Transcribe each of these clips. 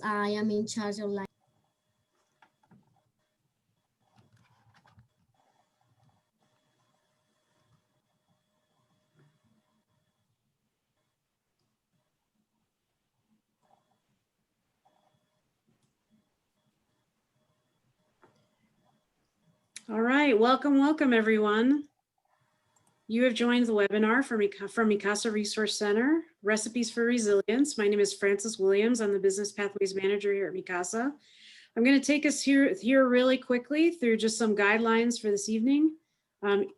I am in charge of All right, welcome everyone. You have joined the webinar from MICASA Resource Center, Recipes for Resilience. My name is Frances Williams. I'm the Business Pathways Manager here at MICASA. I'm going to take us here really quickly through just some guidelines for this evening.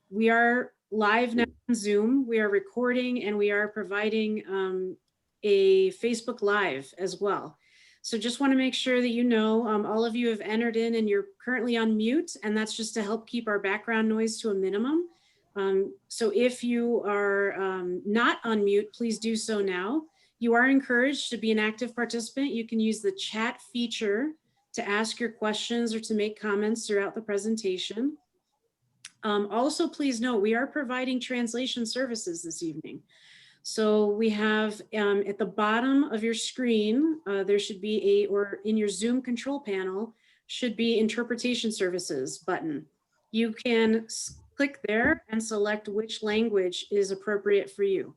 We are live now on Zoom. We are recording and we are providing a Facebook Live as well. So just want to make sure that you know, all of you have entered in and you're currently on mute, and that's just to help keep our background noise to a minimum. So if you are not on mute, please do so now. You are encouraged to be an active participant. You can use the chat feature to ask your questions or to make comments throughout the presentation. Also, please note, we are providing translation services this evening. So we have at the bottom of your screen, there should be or in your Zoom control panel, should be interpretation services button. You can click there and select which language is appropriate for you.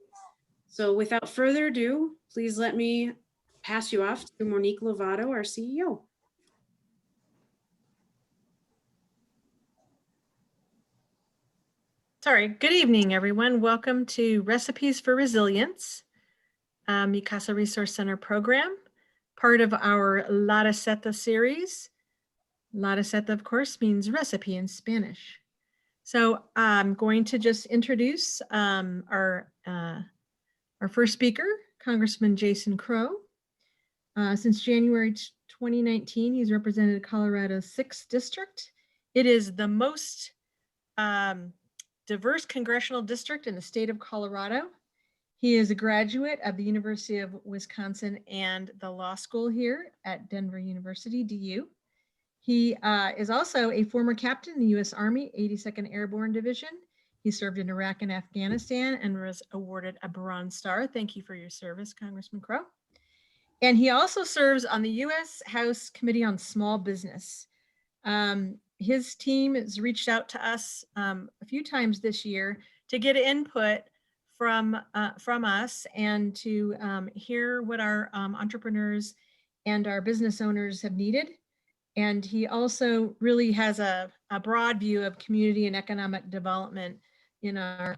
So without further ado, please let me pass you off to Monique Lovato, our CEO. Sorry, good evening, everyone. Welcome to Recipes for Resilience, MICASA Resource Center program, part of our La Receta series. La Receta, of course, means recipe in Spanish. So I'm going to just introduce our first speaker, Congressman Jason Crowe. Since January 2019, he's represented Colorado's 6th district. It is the most diverse congressional district in the state of Colorado. He is a graduate of the University of Wisconsin and the law school here at Denver University, DU. He is also a former captain in the U.S. Army 82nd Airborne Division. He served in Iraq and Afghanistan and was awarded a Bronze Star. Thank you for your service, Congressman Crowe. And he also serves on the U.S. House Committee on Small Business. His team has reached out to us a few times this year to get input from us and to hear what our entrepreneurs and our business owners have needed. And he also really has a broad view of community and economic development in our,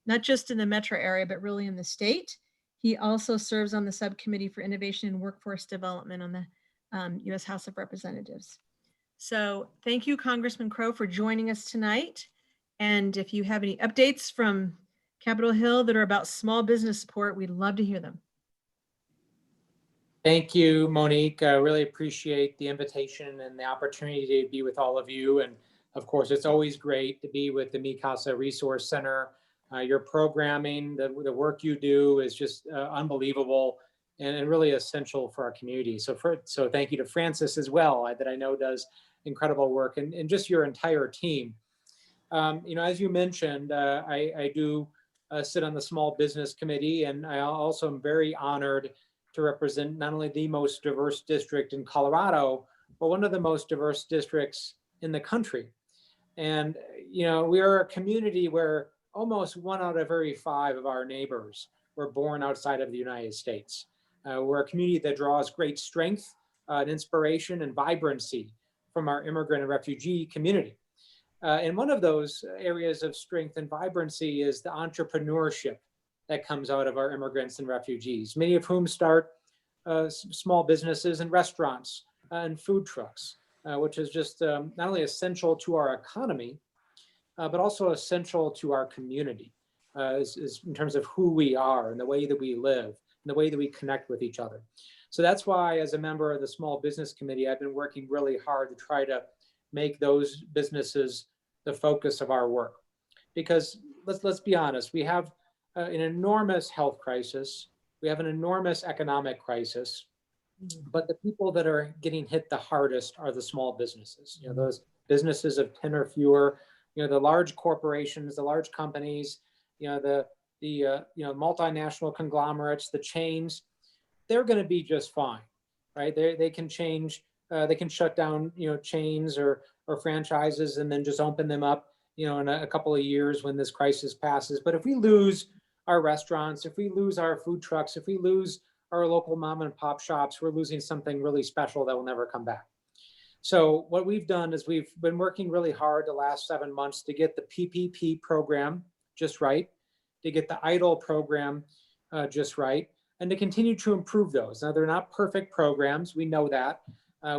not just in the metro area, but really in the state. He also serves on the subcommittee for innovation and workforce development on the U.S. House of Representatives. So thank you, Congressman Crowe, for joining us tonight. And if you have any updates from Capitol Hill that are about small business support, we'd love to hear them. Thank you, Monique. I really appreciate the invitation and the opportunity to be with all of you. And of course, it's always great to be with the MICASA Resource Center. Your programming, the work you do is just unbelievable and really essential for our community. So thank you to Frances as well, that I know does incredible work, and just your entire team. As you mentioned, I do sit on the Small Business Committee, and I also am very honored to represent not only the most diverse district in Colorado, but one of the most diverse districts in the country. And, we are a community where almost 1 out of every 5 of our neighbors were born outside of the United States. We're a community that draws great strength and inspiration and vibrancy from our immigrant and refugee community. And one of those areas of strength and vibrancy is the entrepreneurship that comes out of our immigrants and refugees, many of whom start small businesses and restaurants and food trucks, which is just not only essential to our economy, but also essential to our community is in terms of who we are and the way that we live and the way that we connect with each other. So that's why, as a member of the Small Business Committee, I've been working really hard to try to make those businesses the focus of our work. Because let's be honest, we have an enormous health crisis. We have an enormous economic crisis, but the people that are getting hit the hardest are the small businesses. Those businesses of 10 or fewer. The large corporations, the large companies, the multinational conglomerates, the chains, they're going to be just fine. right? They can change, they can shut down, chains or franchises and then just open them up, in a couple of years when this crisis passes. But if we lose our restaurants, if we lose our food trucks, if we lose our local mom and pop shops, we're losing something really special that will never come back. So what we've done is we've been working really hard the last 7 months to get the PPP program just right, to get the EIDL program just right, and to continue to improve those. Now, they're not perfect programs. We know that.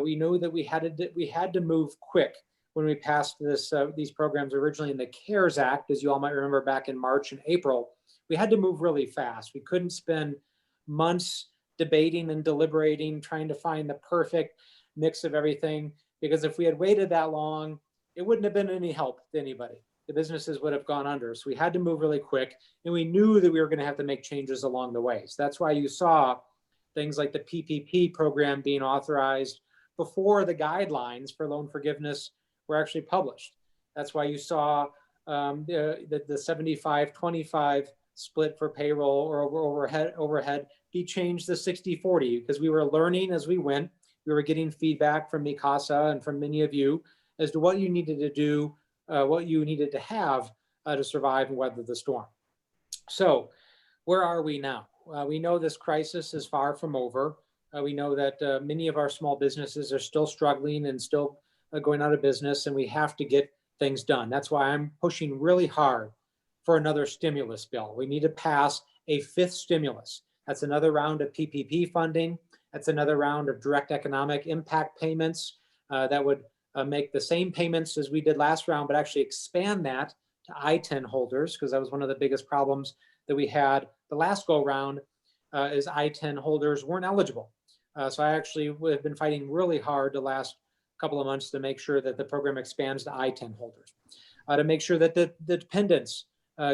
We know that we had to move quick when we passed these programs originally in the CARES Act, as you all might remember back in March and April. We had to move really fast. We couldn't spend months debating and deliberating, trying to find the perfect mix of everything, because if we had waited that long, it wouldn't have been any help to anybody. The businesses would have gone under. So we had to move really quick, and we knew that we were going to have to make changes along the way. So that's why you saw things like the PPP program being authorized before the guidelines for loan forgiveness were actually published. That's why you saw the 75-25 split for payroll or overhead be changed to 60-40, because we were learning as we went. We were getting feedback from Mikasa and from many of you as to what you needed to do, what you needed to have to survive and weather the storm. So where are we now? We know this crisis is far from over. We know that many of our small businesses are still struggling and still going out of business, and we have to get things done. That's why I'm pushing really hard for another stimulus bill. We need to pass a 5th stimulus. That's another round of PPP funding. That's another round of direct economic impact payments that would make the same payments as we did last round, but actually expand that to I-10 holders, because that was one of the biggest problems that we had the last go round, is I-10 holders weren't eligible. So I actually have been fighting really hard the last couple of months to make sure that the program expands to I-10 holders, to make sure that the dependents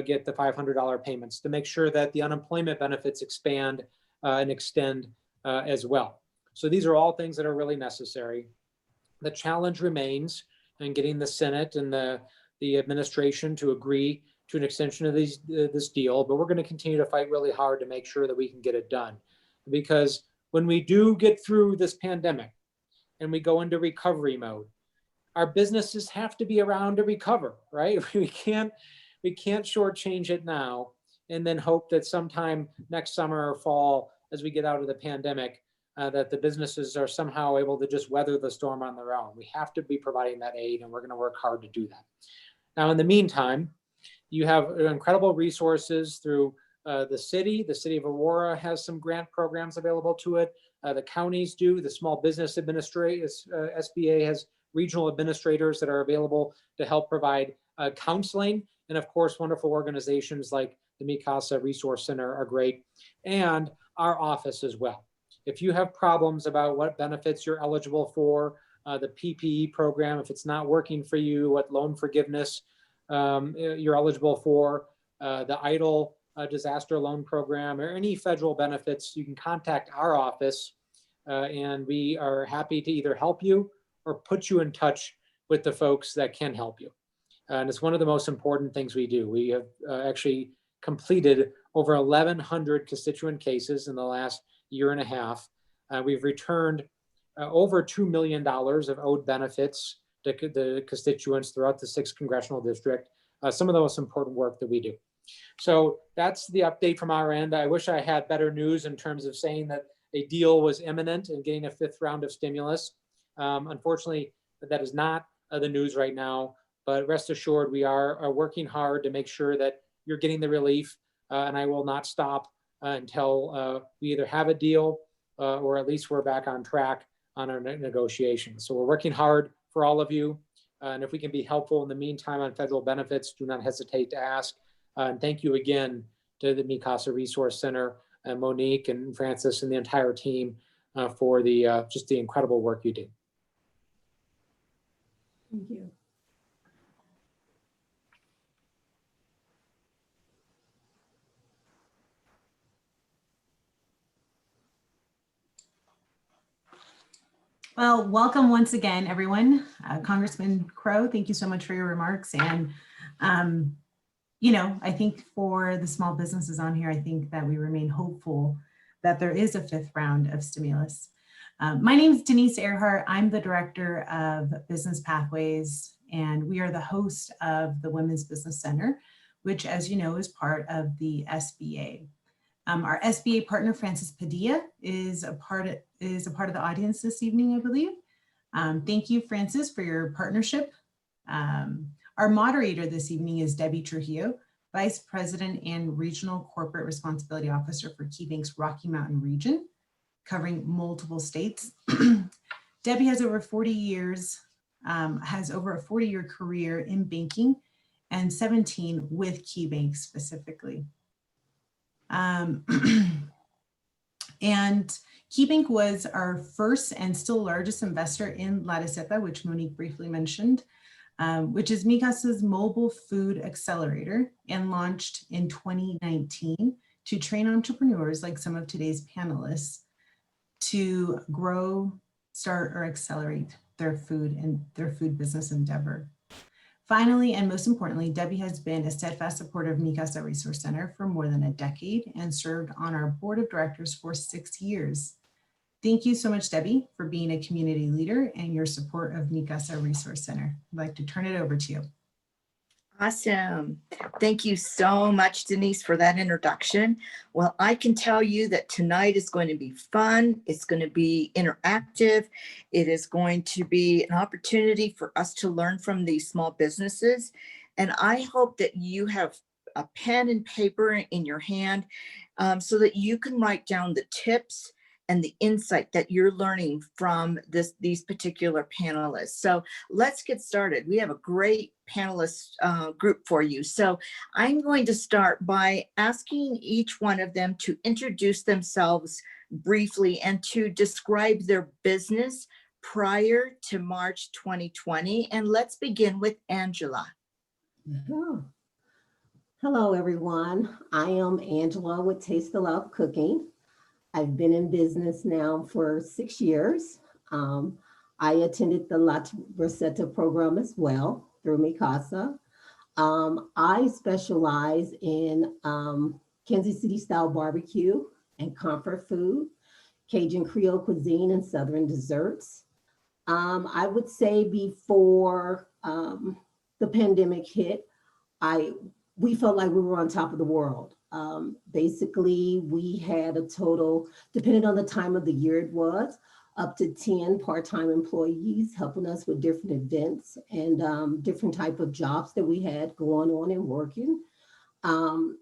get the $500 payments, to make sure that the unemployment benefits expand and extend as well. So these are all things that are really necessary. The challenge remains in getting the Senate and the administration to agree to an extension of this deal, but we're going to continue to fight really hard to make sure that we can get it done. Because when we do get through this pandemic and we go into recovery mode, our businesses have to be around to recover, right? We can't shortchange it now and then hope that sometime next summer or fall, as we get out of the pandemic, that the businesses are somehow able to just weather the storm on their own. We have to be providing that aid, and we're going to work hard to do that. Now, in the meantime, you have incredible resources through the city. The city of Aurora has some grant programs available to it. The counties do. The Small Business Administrators, SBA has regional administrators that are available to help provide counseling. And of course, wonderful organizations like the Mikasa Resource Center are great, and our office as well. If you have problems about what benefits you're eligible for, the PPE program, if it's not working for you, what loan forgiveness you're eligible for, the EIDL disaster loan program, or any federal benefits, you can contact our office, and we are happy to either help you or put you in touch with the folks that can help you. And it's one of the most important things we do. We have actually completed over 1,100 constituent cases in the last year and a half. We've returned over $2 million of owed benefits to the constituents throughout the 6th congressional district. Some of the most important work that we do. So that's the update from our end. I wish I had better news in terms of saying that a deal was imminent and getting a 5th round of stimulus. Unfortunately, that is not the news right now, but rest assured we are working hard to make sure that you're getting the relief, and I will not stop until we either have a deal or at least we're back on track on our negotiations. So we're working hard for all of you. And if we can be helpful in the meantime on federal benefits, do not hesitate to ask. And thank you again to the Mikasa Resource Center, Monique and Francis and the entire team for just the incredible work you do. Thank you. Well, welcome once again, everyone. Congressman Crowe, thank you so much for your remarks. And, I think for the small businesses on here, I think that we remain hopeful that there is a 5th round of stimulus. My name is Denise Earhart. I'm the Director of Business Pathways, and we are the host of the Women's Business Center, which, as you know, is part of the SBA. Our SBA partner, Francis Padilla, is a part of the audience this evening, I believe. Thank you, Francis, for your partnership. Our moderator this evening is Debbie Trujillo, Vice President and Regional Corporate Responsibility Officer for KeyBank's Rocky Mountain region, covering multiple states. Debbie has over 40 years, has over a 40-year career in banking and 17 with KeyBank specifically. And KeyBank was our first and still largest investor in La Receta, which Monique briefly mentioned, which is Mi Casa's mobile food accelerator, and launched in 2019 to train entrepreneurs like some of today's panelists to grow, start, or accelerate their food business endeavor. Finally, and most importantly, Debbie has been a steadfast supporter of Mi Casa Resource Center for more than a decade and served on our board of directors for 6 years. Thank you so much, Debbie, for being a community leader and your support of Mi Casa Resource Center. I'd like to turn it over to you. Awesome. Thank you so much, Denise, for that introduction. Well, I can tell you that tonight is going to be fun. It's going to be interactive. It is going to be an opportunity for us to learn from these small businesses. And I hope that you have a pen and paper in your hand so that you can write down the tips and the insight that you're learning from these particular panelists. So let's get started. We have a great panelist group for you. So I'm going to start by asking each one of them to introduce themselves briefly and to describe their business prior to March 2020. And let's begin with Angela. Hello, everyone. I am Angela with Taste the Love Cooking. I've been in business now for 6 years. I attended the La Receta program as well through Mi Casa. I specialize in Kansas City style barbecue and comfort food, Cajun Creole cuisine, and Southern desserts. I would say before the pandemic hit, we felt like we were on top of the world. Basically, we had a total, depending on the time of the year it was, up to 10 part-time employees helping us with different events and different type of jobs that we had going on and working. And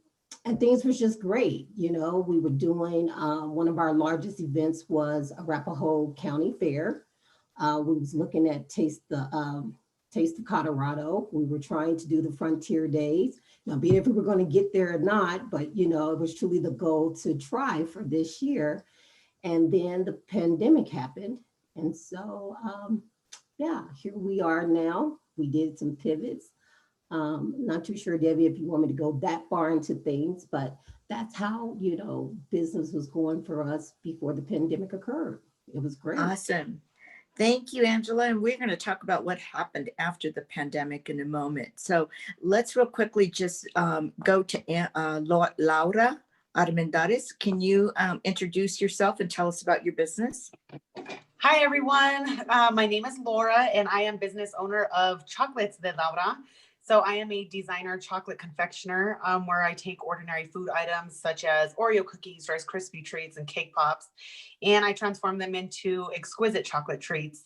things was just great. You know, we were doing, one of our largest events was Arapahoe County Fair. We was looking at Taste of Colorado. We were trying to do the Frontier Days. Now, be it if we were going to get there or not, but you know, it was truly the goal to try for this year. And then the pandemic happened. And so, yeah, here we are now. We did some pivots. Not too sure, Debbie, if you want me to go that far into things, but that's how, you know, business was going for us before the pandemic occurred. It was great. Awesome. Thank you, Angela. And we're going to talk about what happened after the pandemic in a moment. So let's real quickly just go to Laura Armendariz. Can you introduce yourself and tell us about your business? Hi, everyone. My name is Laura, and I am business owner of Chocolates de Laura. So I am a designer chocolate confectioner where I take ordinary food items such as Oreo cookies, Rice Krispie treats, and cake pops, and I transform them into exquisite chocolate treats.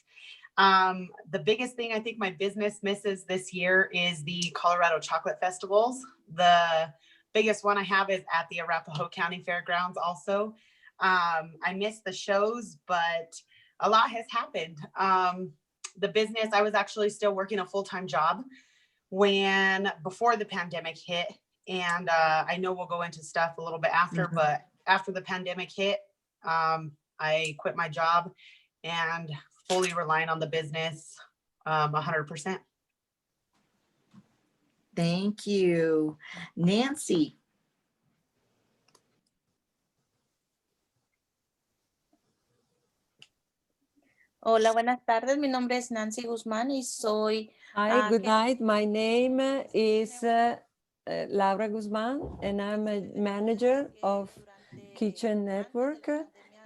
The biggest thing I think my business misses this year is the Colorado Chocolate Festivals. The biggest one I have is at the Arapahoe County Fairgrounds also. I miss the shows, but a lot has happened. The business, I was actually still working a full-time job before the pandemic hit. And I know we'll go into stuff a little bit after, but after the pandemic hit, I quit my job and fully relying on the business 100%. Thank you. Nancy. Hola, buenas tardes. Mi nombre es Nancy Guzmán y soy... Hi, good night. My name is Laura Guzman, and I'm a manager of Kitchen Network.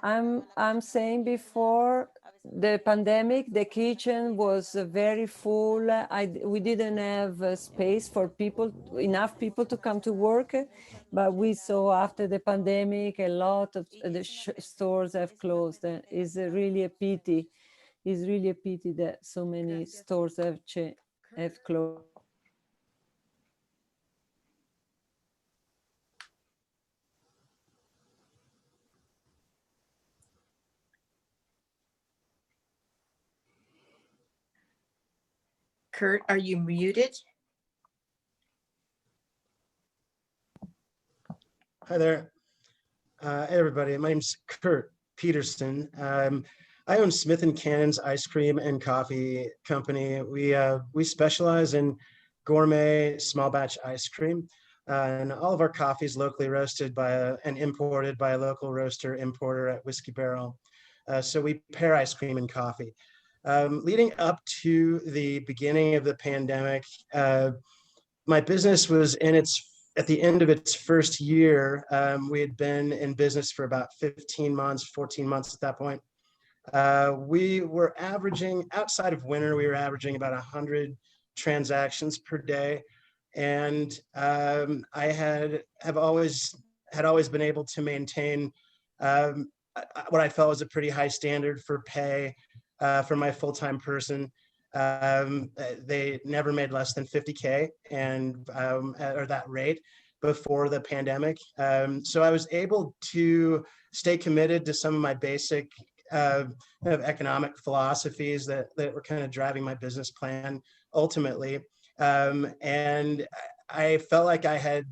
I'm saying before the pandemic, the kitchen was very full. We didn't have space for people, enough people to come to work. But we saw after the pandemic, a lot of the stores have closed. It's really a pity. It's really a pity that so many stores have closed. Kurt, are you muted? Hi there. Hey everybody, my name's Kurt Peterson. I own Smith & Cannon's ice cream and coffee company. We specialize in gourmet small batch ice cream, and all of our coffee is locally roasted and imported by a local roaster importer at Whiskey Barrel. So we pair ice cream and coffee. Leading up to the beginning of the pandemic, my business was at the end of its first year. We had been in business for about 15 months, 14 months at that point. We were averaging, outside of winter, we were averaging about 100 transactions per day. And I had always been able to maintain what I felt was a pretty high standard for pay for my full-time person. They never made less than 50K or that rate before the pandemic. So I was able to stay committed to some of my basic kind of economic philosophies that were kind of driving my business plan ultimately. And I felt like I had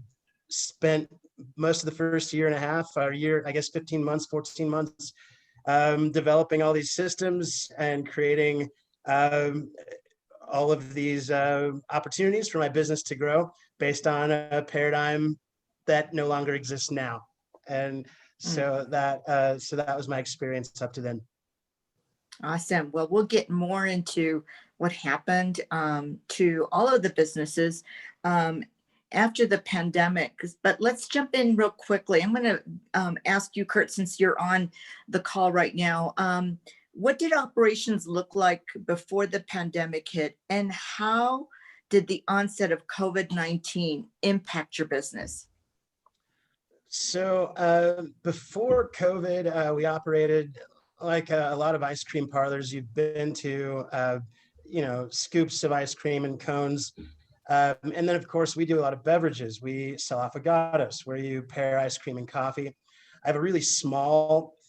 spent most of the first year and a half, or year, I guess 15 months, 14 months, developing all these systems and creating all of these opportunities for my business to grow based on a paradigm that no longer exists now. And so that was my experience up to then. Awesome. Well, we'll get more into what happened to all of the businesses after the pandemic, but let's jump in real quickly. I'm going to ask you, Kurt, since you're on the call right now, what did operations look like before the pandemic hit, and how did the onset of COVID-19 impact your business? So before COVID, we operated like a lot of ice cream parlors you've been to, scoops of ice cream and cones. And then, of course, we do a lot of beverages. We sell affogatos, where you pair ice cream and coffee. I have a really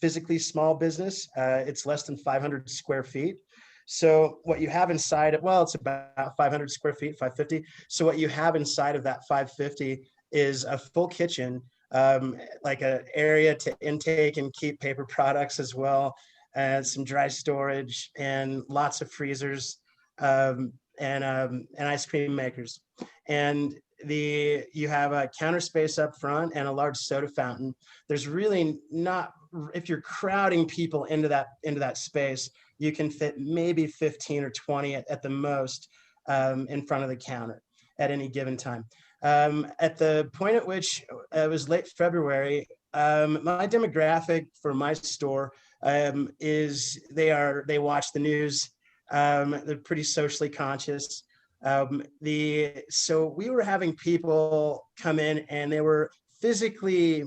physically small business. It's less than 500 square feet. So what you have inside it, well, it's about 500 square feet, 550. So what you have inside of that 550 is a full kitchen, like an area to intake and keep paper products as well, and some dry storage and lots of freezers, and ice cream makers. And you have a counter space up front and a large soda fountain. There's really not, if you're crowding people into that space, you can fit maybe 15 or 20 at the most in front of the counter at any given time. At the point at which it was late February, my demographic for my store is they watch the news. They're pretty socially conscious. So we were having people come in and they were physically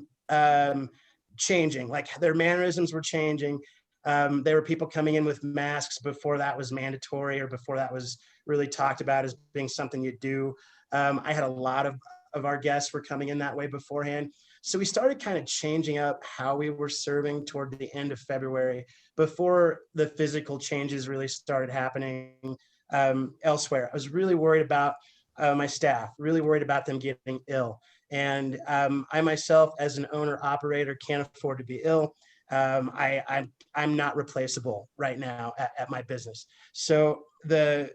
changing, like their mannerisms were changing. There were people coming in with masks before that was mandatory or before that was really talked about as being something you do. I had a lot of our guests were coming in that way beforehand. So we started kind of changing up how we were serving toward the end of February before the physical changes really started happening elsewhere. I was really worried about my staff, really worried about them getting ill. And I myself, as an owner operator, can't afford to be ill. I'm not replaceable right now at my business. So there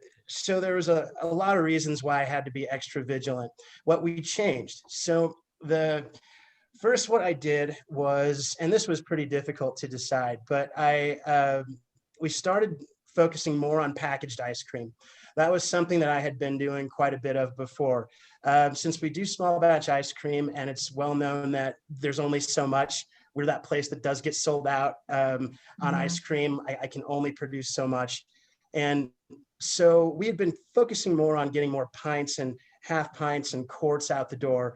was a lot of reasons why I had to be extra vigilant. What we changed. So what I did was, and this was pretty difficult to decide, but we started focusing more on packaged ice cream. That was something that I had been doing quite a bit of before. Since we do small batch ice cream and it's well known that there's only so much we're that place that does get sold out on ice cream. I can only produce so much. And so we had been focusing more on getting more pints and half pints and quarts out the door,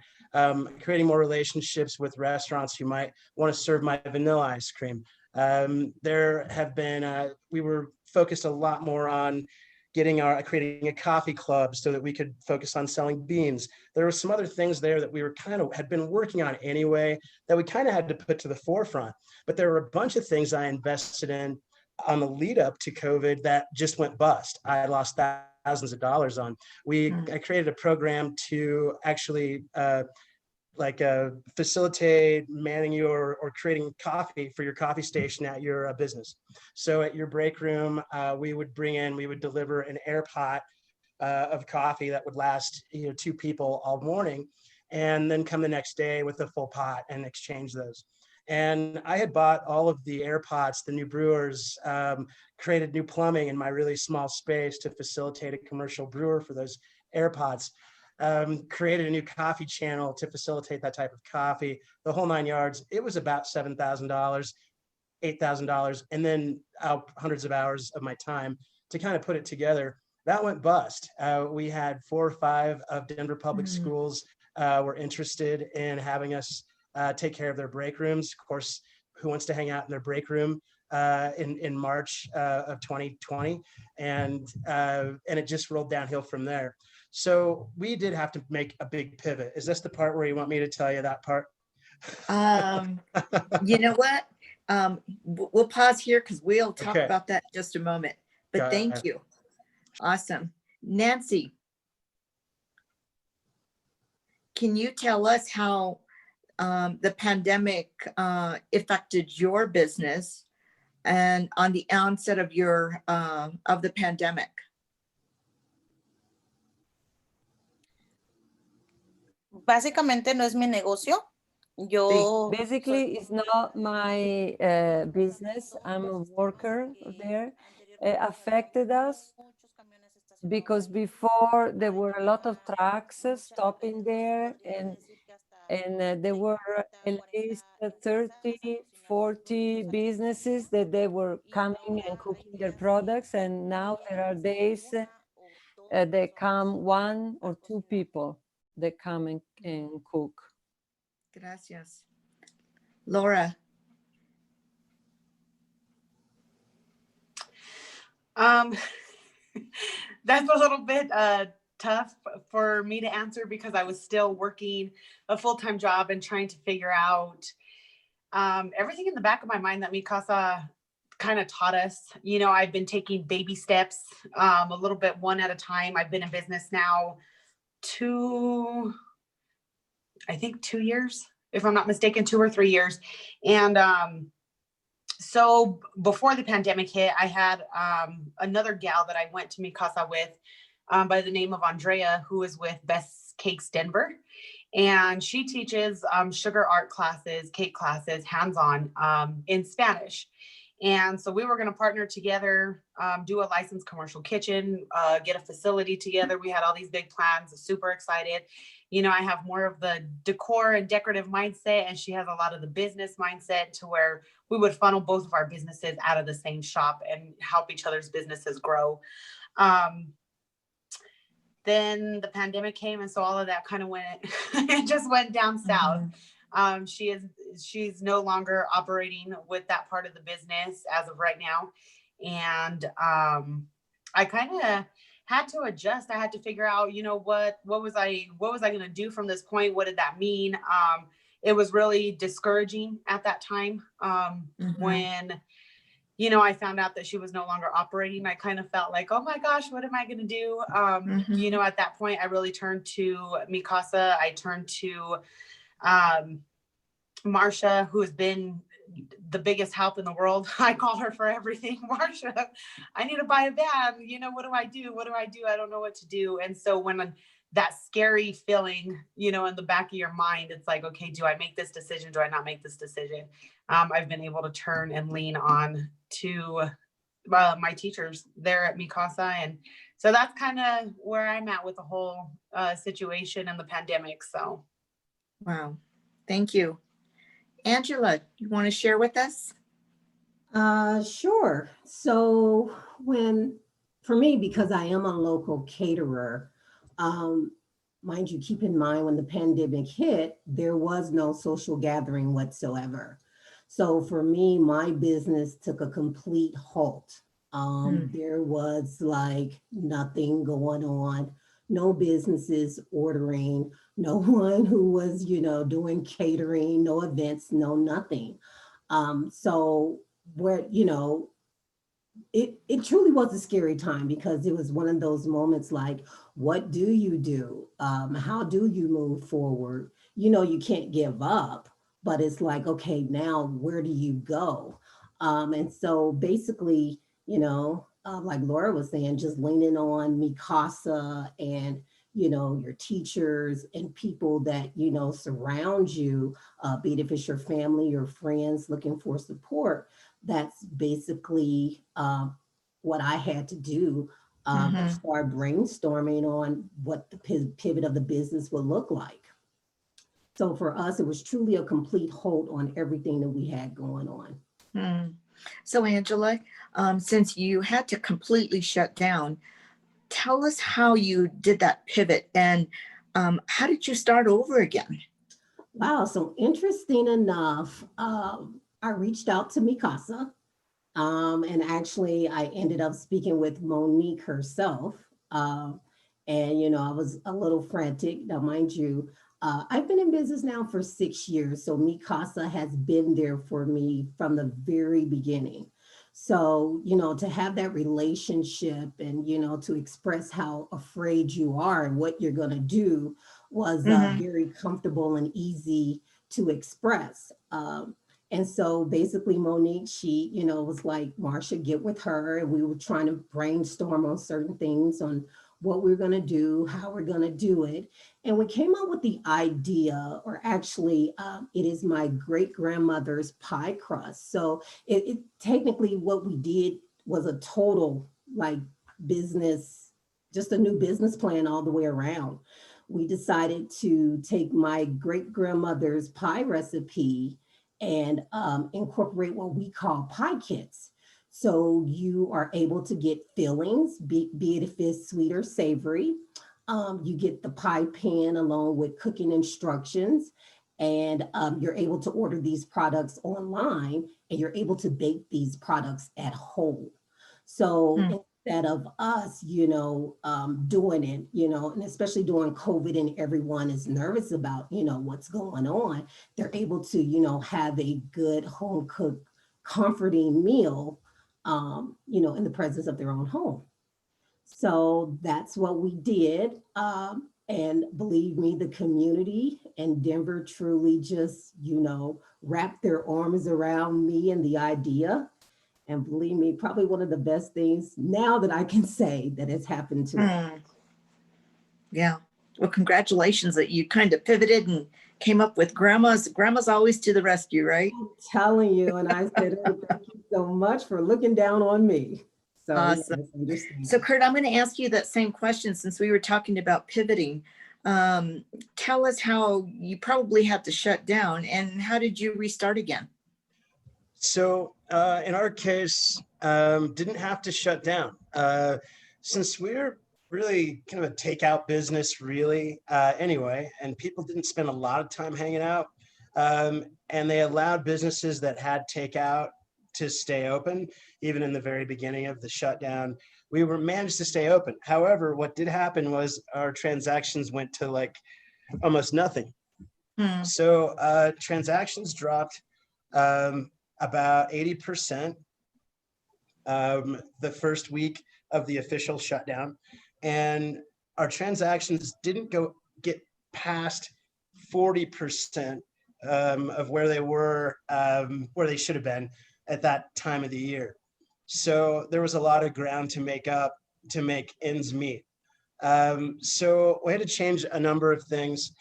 creating more relationships with restaurants who might want to serve my vanilla ice cream. There have been, we were focused a lot more on creating a coffee club so that we could focus on selling beans. There were some other things there that we were had been working on anyway that we kind of had to put to the forefront. But there were a bunch of things I invested in on the lead up to COVID that just went bust. I lost thousands of dollars on. I created a program to actually facilitate manning you or creating coffee for your coffee station at your business. So at your break room, we would deliver an air pot of coffee that would last 2 people all morning, and then come the next day with a full pot and exchange those. And I had bought all of the air pots, the new brewers, created new plumbing in my really small space to facilitate a commercial brewer for those air pots. Created a new coffee channel to facilitate that type of coffee, the whole 9 yards. It was about $7,000, $8,000, and then hundreds of hours of my time to kind of put it together. That went bust. We had 4 or 5 of Denver public schools were interested in having us take care of their break rooms. Of course, who wants to hang out in their break room in March of 2020? And it just rolled downhill from there. So we did have to make a big pivot. Is this the part where you want me to tell you that part? You know what? We'll pause here because we'll talk Okay. about that in just a moment. But Got thank it. you. Awesome. Nancy, can you tell us how the pandemic affected your business and on the onset of the pandemic? Básicamente no es mi negocio. Yo Basically, it's not my business. I'm a worker there. Affected us because before there were a lot of trucks stopping there, and there were at least 30, 40 businesses that they were coming and cooking their products. And now there are days they come 1 or 2 people that come and cook. Gracias. Laura. That's a little bit tough for me to answer because I was still working a full-time job and trying to figure out everything in the back of my mind that Mi Casa kind of taught us. I've been taking baby steps, a little bit one at a time. I've been in business now 2 years, if I'm not mistaken, 2 or 3 years. And so before the pandemic hit, I had another gal that I went to Mi Casa with by the name of Andrea, who is with Best Cakes Denver. And she teaches sugar art classes, cake classes, hands-on in Spanish. And so we were going to partner together, do a licensed commercial kitchen, get a facility together. We had all these big plans, super excited. I have more of the decor and decorative mindset, and she has a lot of the business mindset, to where we would funnel both of our businesses out of the same shop and help each other's businesses grow. Then the pandemic came, and so all of that kind of it just went down south. She's no longer operating with that part of the business as of right now. And I kind of had to adjust. I had to figure out, what was I going to do from this point? What did that mean? It was really discouraging at that time. When, I found out that she was no longer operating, I kind of felt like, oh my gosh, what am I going to do? At that point, I really turned to Mi Casa. I turned to Marsha, who has been the biggest help in the world. I call her for everything. Marsha, I need to buy a van. What do I do? I don't know what to do. And so when that scary feeling, in the back of your mind, it's like, okay, do I make this decision? Do I not make this decision? I've been able to turn and lean on to my teachers there at Mi Casa. And so that's kind of where I'm at with the whole situation and the pandemic. So. Wow. Thank you. Angela, you want to share with us? Sure. So for me, because I am a local caterer, um, mind you, keep in mind when the pandemic hit, there was no social gathering whatsoever. So for me, my business took a complete halt. There was like nothing going on, no businesses ordering, no one who was, doing catering, no events, no nothing. So where, it truly was a scary time because it was one of those moments like, what do you do? How do you move forward? You can't give up, but it's like, okay, now where do you go? And so basically, like Laura was saying, just leaning on Mikasa and, your teachers and people that, surround you, be it if it's your family or friends looking for support. That's basically what I had to do and start brainstorming on what the pivot of the business would look like. So for us, it was truly a complete halt on everything that we had going on. So Angela, since you had to completely shut down, tell us how you did that pivot and how did you start over again? Wow, so interesting enough, I reached out to Mikasa. And actually, I ended up speaking with Monique herself. And, I was a little frantic. Now, mind you, I've been in business now for 6 years. So Mikasa has been there for me from the very beginning. So, to have that relationship and, to express how afraid you are and what you're going to do was very comfortable and easy to express. And so basically Monique, she, was like, Marsha, get with her. And we were trying to brainstorm on certain things on what we're going to do, how we're going to do it. And we came up with the idea, or actually it is my great grandmother's pie crust. So it technically what we did was a total like business, just a new business plan all the way around. We decided to take my great grandmother's pie recipe and incorporate what we call pie kits. So you are able to get fillings, be it if it's sweet or savory. You get the pie pan along with cooking instructions, and you're able to order these products online, and you're able to bake these products at home. So instead of us, doing it, and especially during COVID and everyone is nervous about, what's going on, they're able to, have a good home cooked, comforting meal, in the presence of their own home. So that's what we did. And believe me, the community in Denver truly just, wrapped their arms around me and the idea. And believe me, probably one of the best things now that I can say that has happened to us. Yeah. Well, congratulations that you kind of pivoted and came up with grandma's always to the rescue, right? I'm telling you. And I said, oh, thank you so much for looking down on me. So, Awesome. yes, So Kurt, I'm going to ask you that same question since we were talking about pivoting. Tell us how you probably had to shut down and how did you restart again? So in our case, didn't have to shut down. Since we're really kind of a takeout business really anyway, and people didn't spend a lot of time hanging out, and they allowed businesses that had takeout to stay open, even in the very beginning of the shutdown. We were managed to stay open. However, what did happen was our transactions went to like almost nothing. So transactions dropped about 80% the first week of the official shutdown. And our transactions didn't get past 40% of where they were, where they should have been at that time of the year. So there was a lot of ground to make up to make ends meet. So we had to change a number of things.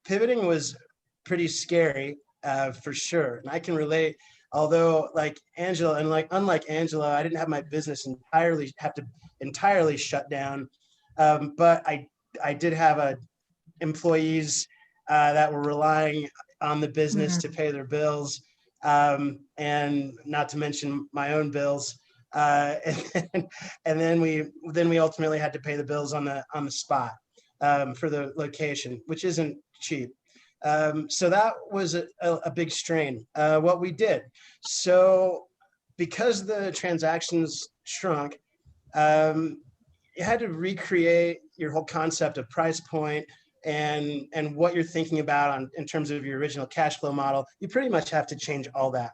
Pivoting was pretty scary for sure. And I can relate, although like Angela, and unlike Angela, I didn't have my business entirely shut down. But I did have employees that were relying on the business to pay their bills, and not to mention my own bills. And then we ultimately had to pay the bills on the spot for the location, which isn't cheap. So that was a big strain. What we did, so because the transactions shrunk, you had to recreate your whole concept of price point and what you're thinking about in terms of your original cash flow model. You pretty much have to change all that.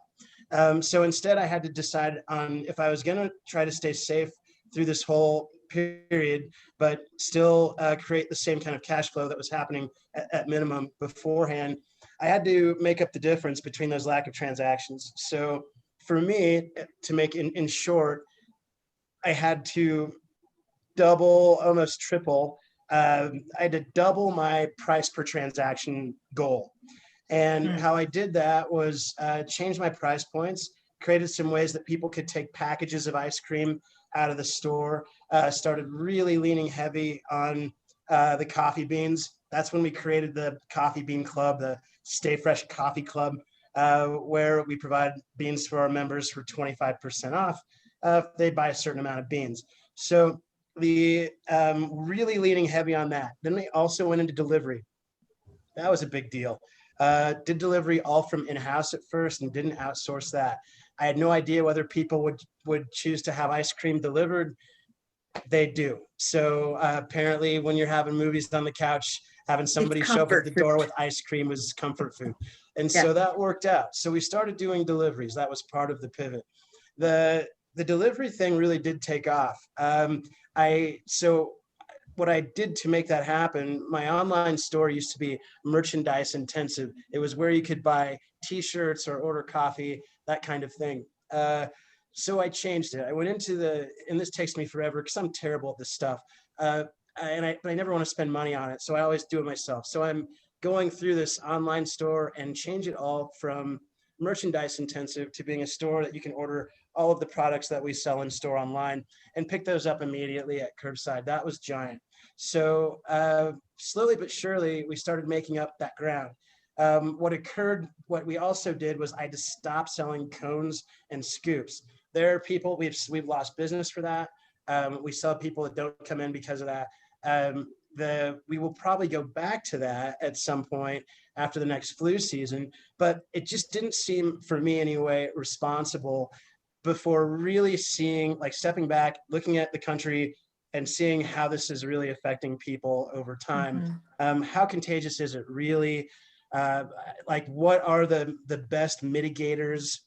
So instead, I had to decide on if I was going to try to stay safe through this whole period, but still create the same kind of cash flow that was happening at minimum beforehand. I had to make up the difference between those lack of transactions. So for me, to make in short, I had to double, almost triple. I had to double my price per transaction goal. And how I did that was change my price points, created some ways that people could take packages of ice cream out of the store, started really leaning heavy on the coffee beans. That's when we created the Coffee Bean Club, the Stay Fresh Coffee Club, where we provide beans for our members for 25% off if they buy a certain amount of beans. So the really leaning heavy on that. Then we also went into delivery. That was a big deal. Did delivery all from in-house at first and didn't outsource that. I had no idea whether people would choose to have ice cream delivered. They do. So apparently when you're having movies on the couch, having somebody show up at the door with ice cream was comfort food. And so that worked out. So we started doing deliveries. That was part of the pivot. The delivery thing really did take off. So what I did to make that happen, my online store used to be merchandise intensive. It was where you could buy t-shirts or order coffee, that kind of thing. So I changed it. I went into and this takes me forever because I'm terrible at this stuff. But I never want to spend money on it. So I always do it myself. So I'm going through this online store and change it all from merchandise intensive to being a store that you can order all of the products that we sell in store online and pick those up immediately at curbside. That was giant. So slowly but surely, we started making up that ground. What we also did was I had to stop selling cones and scoops. There are people, we've lost business for that. We sell people that don't come in because of that. We will probably go back to that at some point after the next flu season, but it just didn't seem, for me anyway, responsible before really seeing, like stepping back, looking at the country and seeing how this is really affecting people over time. How contagious is it really? Like what are the best mitigators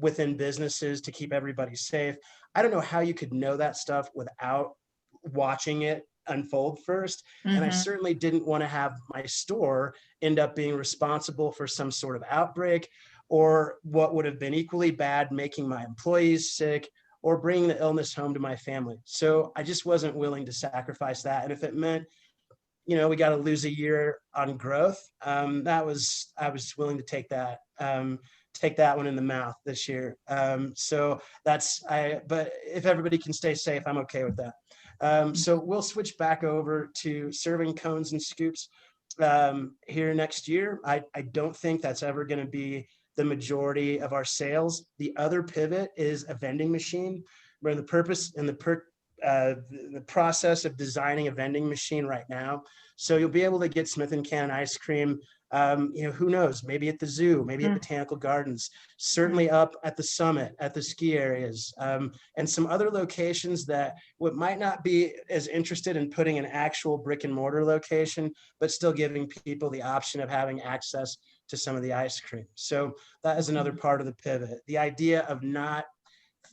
within businesses to keep everybody safe? I don't know how you could know that stuff without watching it unfold first. And I certainly didn't want to have my store end up being responsible for some sort of outbreak, or what would have been equally bad, making my employees sick or bringing the illness home to my family. So I just wasn't willing to sacrifice that. And if it meant, we got to lose a year on growth, I was willing to take that one in the mouth this year. So but if everybody can stay safe, I'm okay with that. So we'll switch back over to serving cones and scoops here next year. I don't think that's ever going to be the majority of our sales. The other pivot is a vending machine. We're in the purpose and the process of designing a vending machine right now. So you'll be able to get Smith & Cannon ice cream, who knows, maybe at the zoo, maybe at Botanical Gardens, certainly up at the summit, at the ski areas, and some other locations that might not be as interested in putting an actual brick and mortar location, but still giving people the option of having access to some of the ice cream. So that is another part of the pivot. The idea of not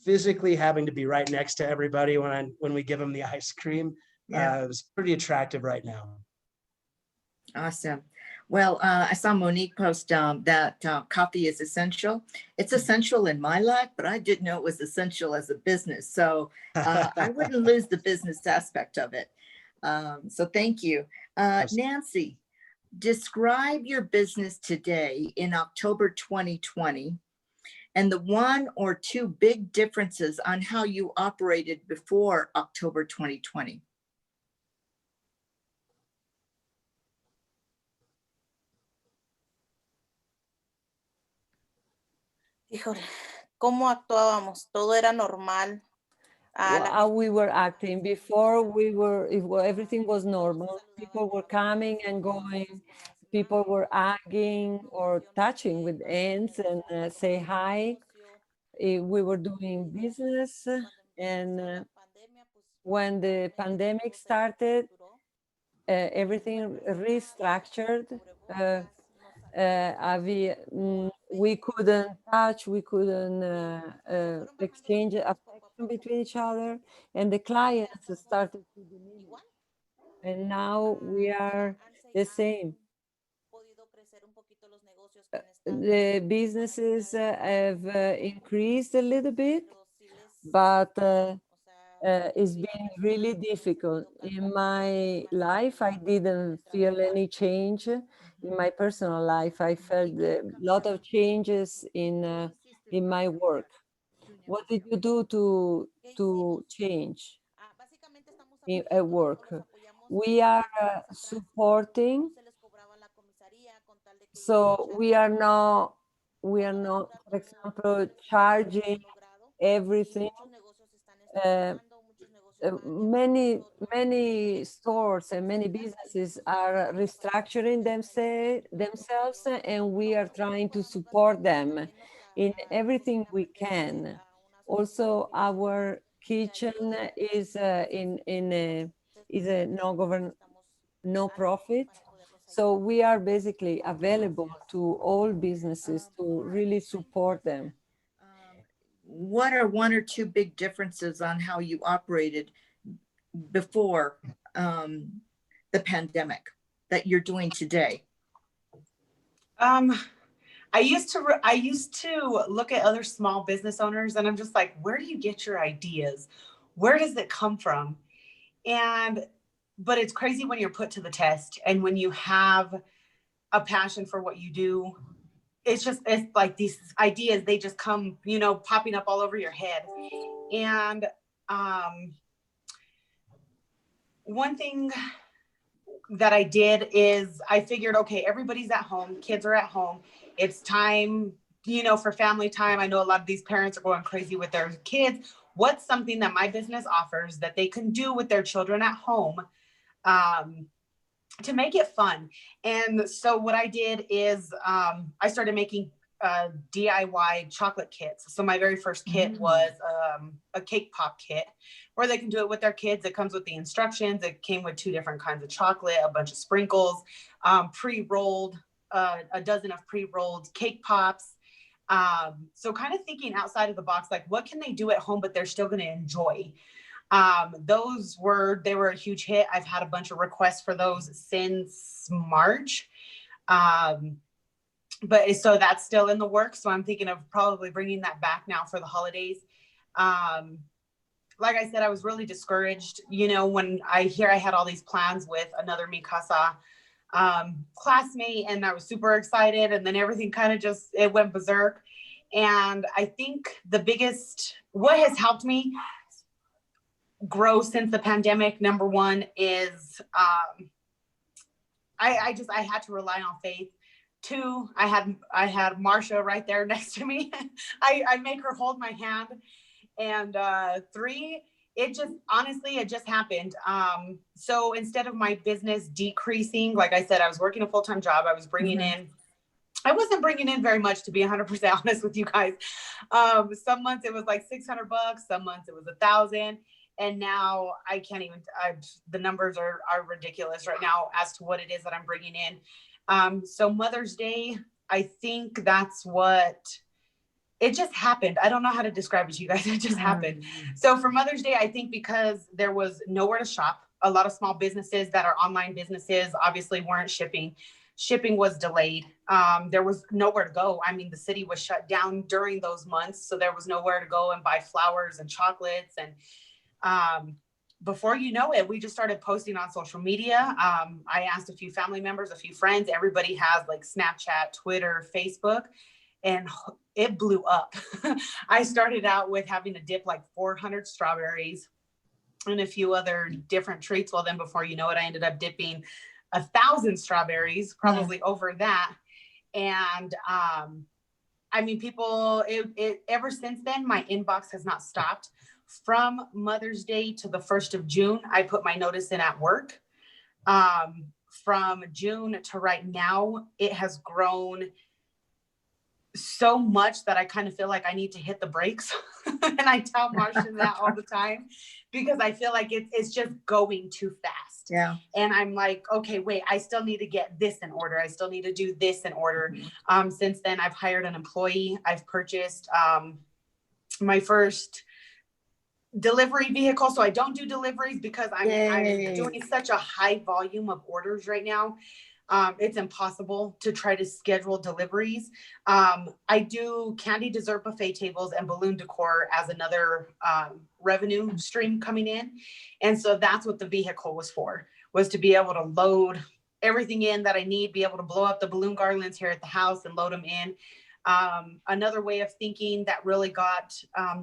physically having to be right next to everybody when we give them the ice cream is pretty attractive right now. Awesome. Well, I saw Monique post that coffee is essential. It's essential in my life, but I didn't know it was essential as a business. So I wouldn't lose the business aspect of it. So thank you. Nancy, describe your business today in October 2020 and the one or two big differences on how you operated before October 2020. Híjole, ¿cómo actuábamos? Todo era normal. How we were acting before everything was normal. People were coming and going. People were hugging or touching with hands and say hi. We were doing business, and when the pandemic started, everything restructured. We couldn't touch, we couldn't exchange affection between each other, and the clients started to diminish. And now we are the same. The businesses have increased a little bit, but it's been really difficult. In my life, I didn't feel any change. In my personal life, I felt a lot of changes in my work. What did you do to change at work? We are supporting. So we are not, for example, charging everything. Many stores and many businesses are restructuring themselves, and we are trying to support them in everything we can. Also, our kitchen is a no profit, so we are basically available to all businesses to really support them. What are one or two big differences on how you operated before the pandemic that you're doing today? I used to look at other small business owners, and I'm just like, where do you get your ideas? Where does it come from? But it's crazy when you're put to the test, and when you have a passion for what you do, it's like these ideas, they just come, popping up all over your head. And one thing that I did is I figured, okay, everybody's at home, kids are at home. It's time, for family time. I know a lot of these parents are going crazy with their kids. What's something that my business offers that they can do with their children at home to make it fun? And so what I did is I started making DIY chocolate kits. So my very first kit was a cake pop kit where they can do it with their kids. It comes with the instructions. It came with 2 different kinds of chocolate, a bunch of sprinkles, pre-rolled, a dozen of pre-rolled cake pops. So kind of thinking outside of the box, like what can they do at home, but they're still going to enjoy. They were a huge hit. I've had a bunch of requests for those since March. But so that's still in the works. So I'm thinking of probably bringing that back now for the holidays. Like I said, I was really discouraged, when I had all these plans with another Mi Casa classmate, and I was super excited, and then everything kind of it went berserk. And I think what has helped me grow since the pandemic, number one is I had to rely on faith. 2, I had Marsha right there next to me. I make her hold my hand. And 3, it just happened. So instead of my business decreasing, like I said, I was working a full-time job. I was I wasn't bringing in very much, to be 100% honest with you guys. Some months it was like $600, some months it was $1,000. And now I can't even, the numbers are ridiculous right now as to what it is that I'm bringing in. So Mother's Day, I think that's it just happened. I don't know how to describe it to you guys. It just happened. So for Mother's Day, I think because there was nowhere to shop, a lot of small businesses that are online businesses obviously weren't shipping. Shipping was delayed. There was nowhere to go. I mean, the city was shut down during those months. So there was nowhere to go and buy flowers and chocolates. And before you know it, we just started posting on social media. I asked a few family members, a few friends. Everybody has like Snapchat, Twitter, Facebook, and it blew up. I started out with having to dip like 400 strawberries and a few other different treats. Well, then before you know it, I ended up dipping 1,000 strawberries, probably over that. And I mean, people, ever since then, my inbox has not stopped. From Mother's Day to the 1st of June, I put my notice in at work. From June to right now, it has grown so much that I kind of feel like I need to hit the brakes. And I tell Marcia that all the time, because I feel like it's just going too fast. Yeah. And I'm like, okay, wait, I still need to get this in order. I still need to do this in order. Since then, I've hired an employee. I've purchased my first delivery vehicle. So I don't do deliveries because I'm doing such a high volume of orders right now. It's impossible to try to schedule deliveries. I do candy dessert buffet tables and balloon decor as another revenue stream coming in. And so that's what the vehicle was for, was to be able to load everything in that I need, be able to blow up the balloon garlands here at the house and load them in. Another way of thinking that really got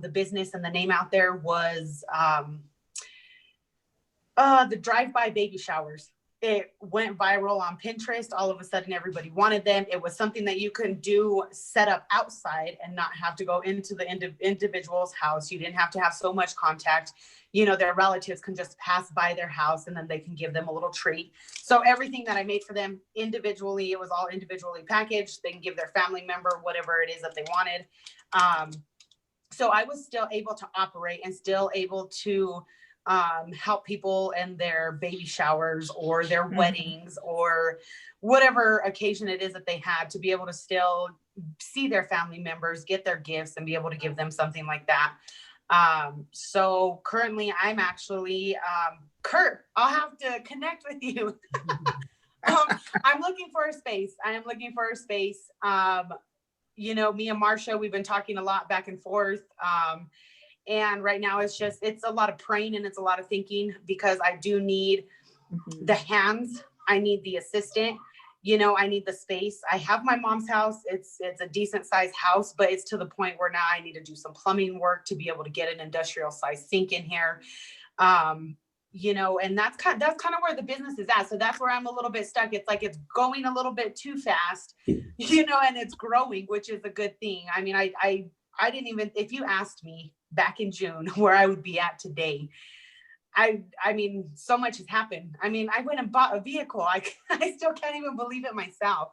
the business and the name out there was the drive-by baby showers. It went viral on Pinterest. All of a sudden, everybody wanted them. It was something that you can do, set up outside and not have to go into the individual's house. You didn't have to have so much contact. You know, their relatives can just pass by their house and then they can give them a little treat. So everything that I made for them individually, it was all individually packaged. They can give their family member whatever it is that they wanted. So I was still able to operate and still able to help people in their baby showers or their weddings or whatever occasion it is that they had, to be able to still see their family members, get their gifts, and be able to give them something like that. So currently I'm actually, Kurt, I'll have to connect with you. I'm looking for a space. I am looking for a space. You know, me and Marcia, we've been talking a lot back and forth. And right now it's a lot of praying and it's a lot of thinking, because I do need the hands. I need the assistant, you know, I need the space. I have my mom's house. It's a decent sized house, but it's to the point where now I need to do some plumbing work to be able to get an industrial size sink in here. You know, and that's kind of where the business is at. So that's where I'm a little bit stuck. It's like, it's going a little bit too fast, you know, and it's growing, which is a good thing. I mean, I didn't even, if you asked me back in June where I would be at today, I mean, so much has happened. I mean, I went and bought a vehicle. I still can't even believe it myself.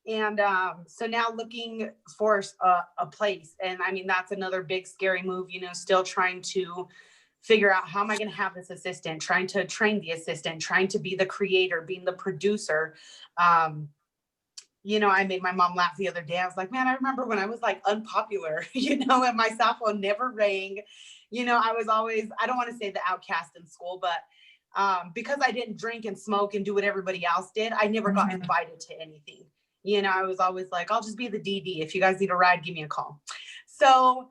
And so now looking for a place. And I mean, that's another big scary move, you know, still trying to figure out how am I going to have this assistant, trying to train the assistant, trying to be the creator, being the producer. You know, I made my mom laugh the other day. I was like, man, I remember when I was like unpopular, you know, and my cell phone never rang. You know, I was always, I don't want to say the outcast in school, but because I didn't drink and smoke and do what everybody else did, I never got invited to anything. You know, I was always like, I'll just be the DD. If you guys need a ride, give me a call. So,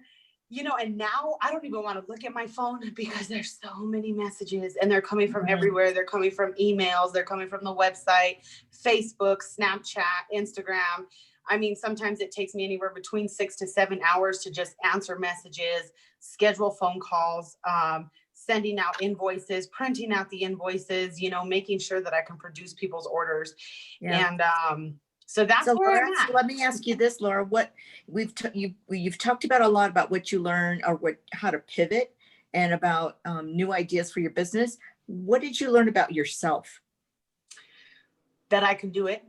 you know, and now I don't even want to look at my phone because there's so many messages and they're coming from everywhere. They're coming from emails. They're coming from the website, Facebook, Snapchat, Instagram. I mean, sometimes it takes me anywhere between 6 to 7 hours to just answer messages, schedule phone calls, sending out invoices, printing out the invoices, you know, making sure that I can produce people's orders. Yeah. And so that's where Laura, I'm at. so let me ask you this, Laura, what you've talked about a lot about what you learn or how to pivot and about new ideas for your business. What did you learn about yourself? That I can do it.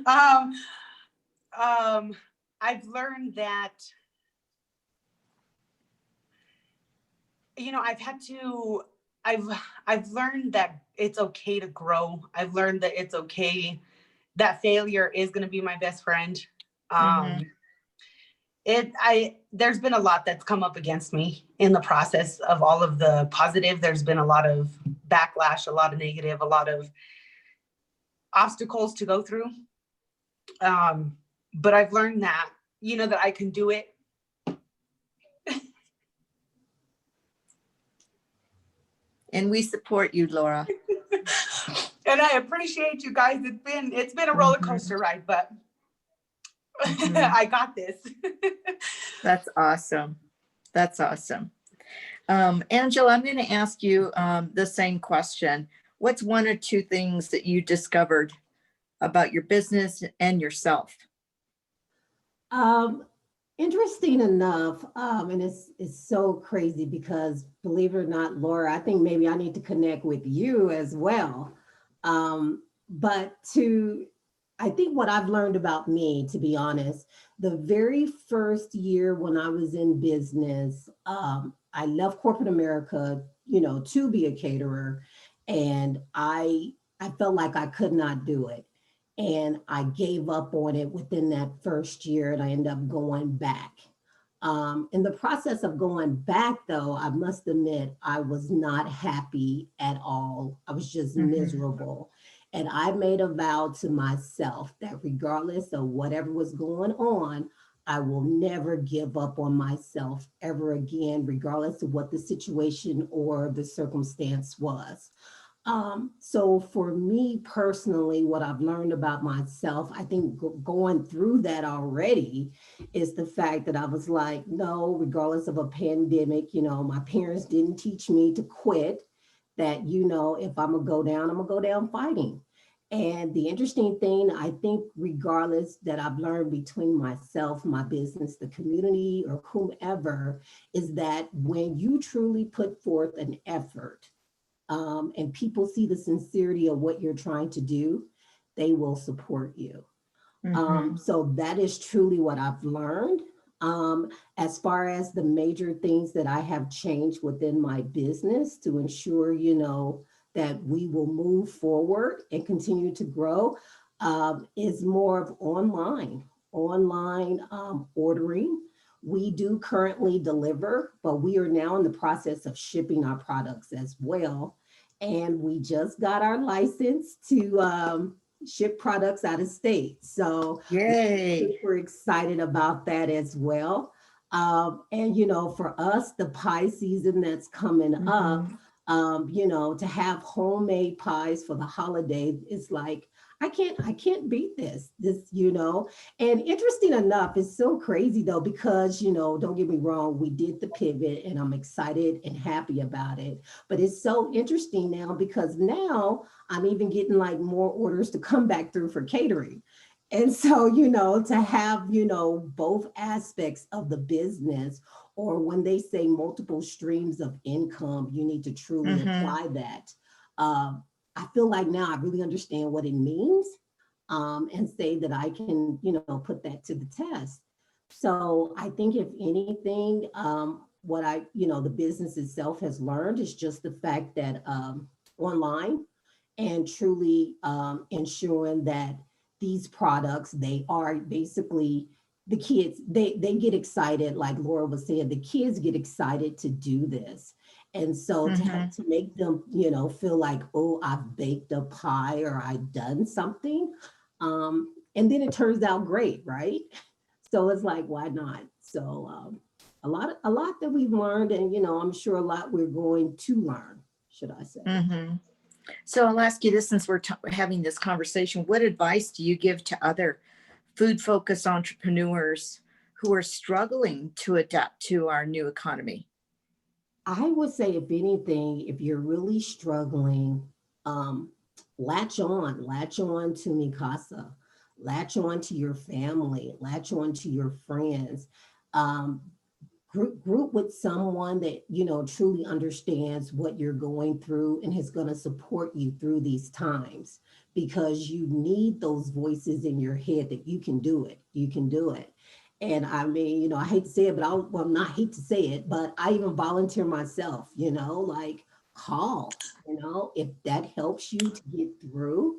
I've learned that, you know, I've learned that it's okay to grow. I've learned that it's okay, that failure is going to be my best friend. There's been a lot that's come up against me in the process of all of the positive. There's been a lot of backlash, a lot of negative, a lot of obstacles to go through. But I've learned that, you know, that I can do it. And we support you, Laura. And I appreciate you guys. It's been a roller coaster ride, but I got this. That's awesome. That's awesome. Angela, I'm going to ask you the same question. What's one or two things that you discovered about your business and yourself? Um, Interesting enough, and it's so crazy because believe it or not, Laura, I think maybe I need to connect with you as well. But I think what I've learned about me, to be honest, the very first year when I was in business, I left corporate America, to be a caterer, and I felt like I could not do it. And I gave up on it within that first year and I ended up going back. In the process of going back, though, I must admit, I was not happy at all. I was just miserable. And I made a vow to myself that regardless of whatever was going on, I will never give up on myself ever again, regardless of what the situation or the circumstance was. So for me personally, what I've learned about myself, I think going through that already is the fact that I was like, no, regardless of a pandemic, my parents didn't teach me to quit, that, if I'm gonna go down, I'm gonna go down fighting. And the interesting thing, I think, regardless that I've learned between myself, my business, the community, or whomever, is that when you truly put forth an effort, and people see the sincerity of what you're trying to do, they will support you. So that is truly what I've learned. As far as the major things that I have changed within my business to ensure, that we will move forward and continue to grow, is more of online ordering. We do currently deliver, but we are now in the process of shipping our products as well. And we just got our license to ship products out of state. So Yay. we're excited about that as well. And, for us, the pie season that's coming up, to have homemade pies for the holiday is like, I can't beat this, and interesting enough, it's so crazy though, because, don't get me wrong, we did the pivot and I'm excited and happy about it, but it's so interesting now because now I'm even getting like more orders to come back through for catering. And so, to have, both aspects of the business, or when they say multiple streams of income, you need to truly apply that. I feel like now I really understand what it means, and say that I can, put that to the test. So I think if anything, what the business itself has learned is just the fact that online and truly ensuring that these products, they are basically the kids, they get excited, like Laura was saying, the kids get excited to do this. And so to make them, feel like, oh, I've baked a pie or I've done something. And then it turns out great, right? So it's like, why not? So a lot that we've learned, and, I'm sure a lot we're going to learn, should I say. So I'll ask you this, since we're having this conversation, what advice do you give to other food-focused entrepreneurs who are struggling to adapt to our new economy? I would say, if anything, if you're really struggling, latch on to Mikasa, latch on to your family, latch on to your friends, group with someone that, truly understands what you're going through and is going to support you through these times, because you need those voices in your head that you can do it. And I mean, I hate to say it, but not hate to say it, but I even volunteer myself, like call, if that helps you to get through,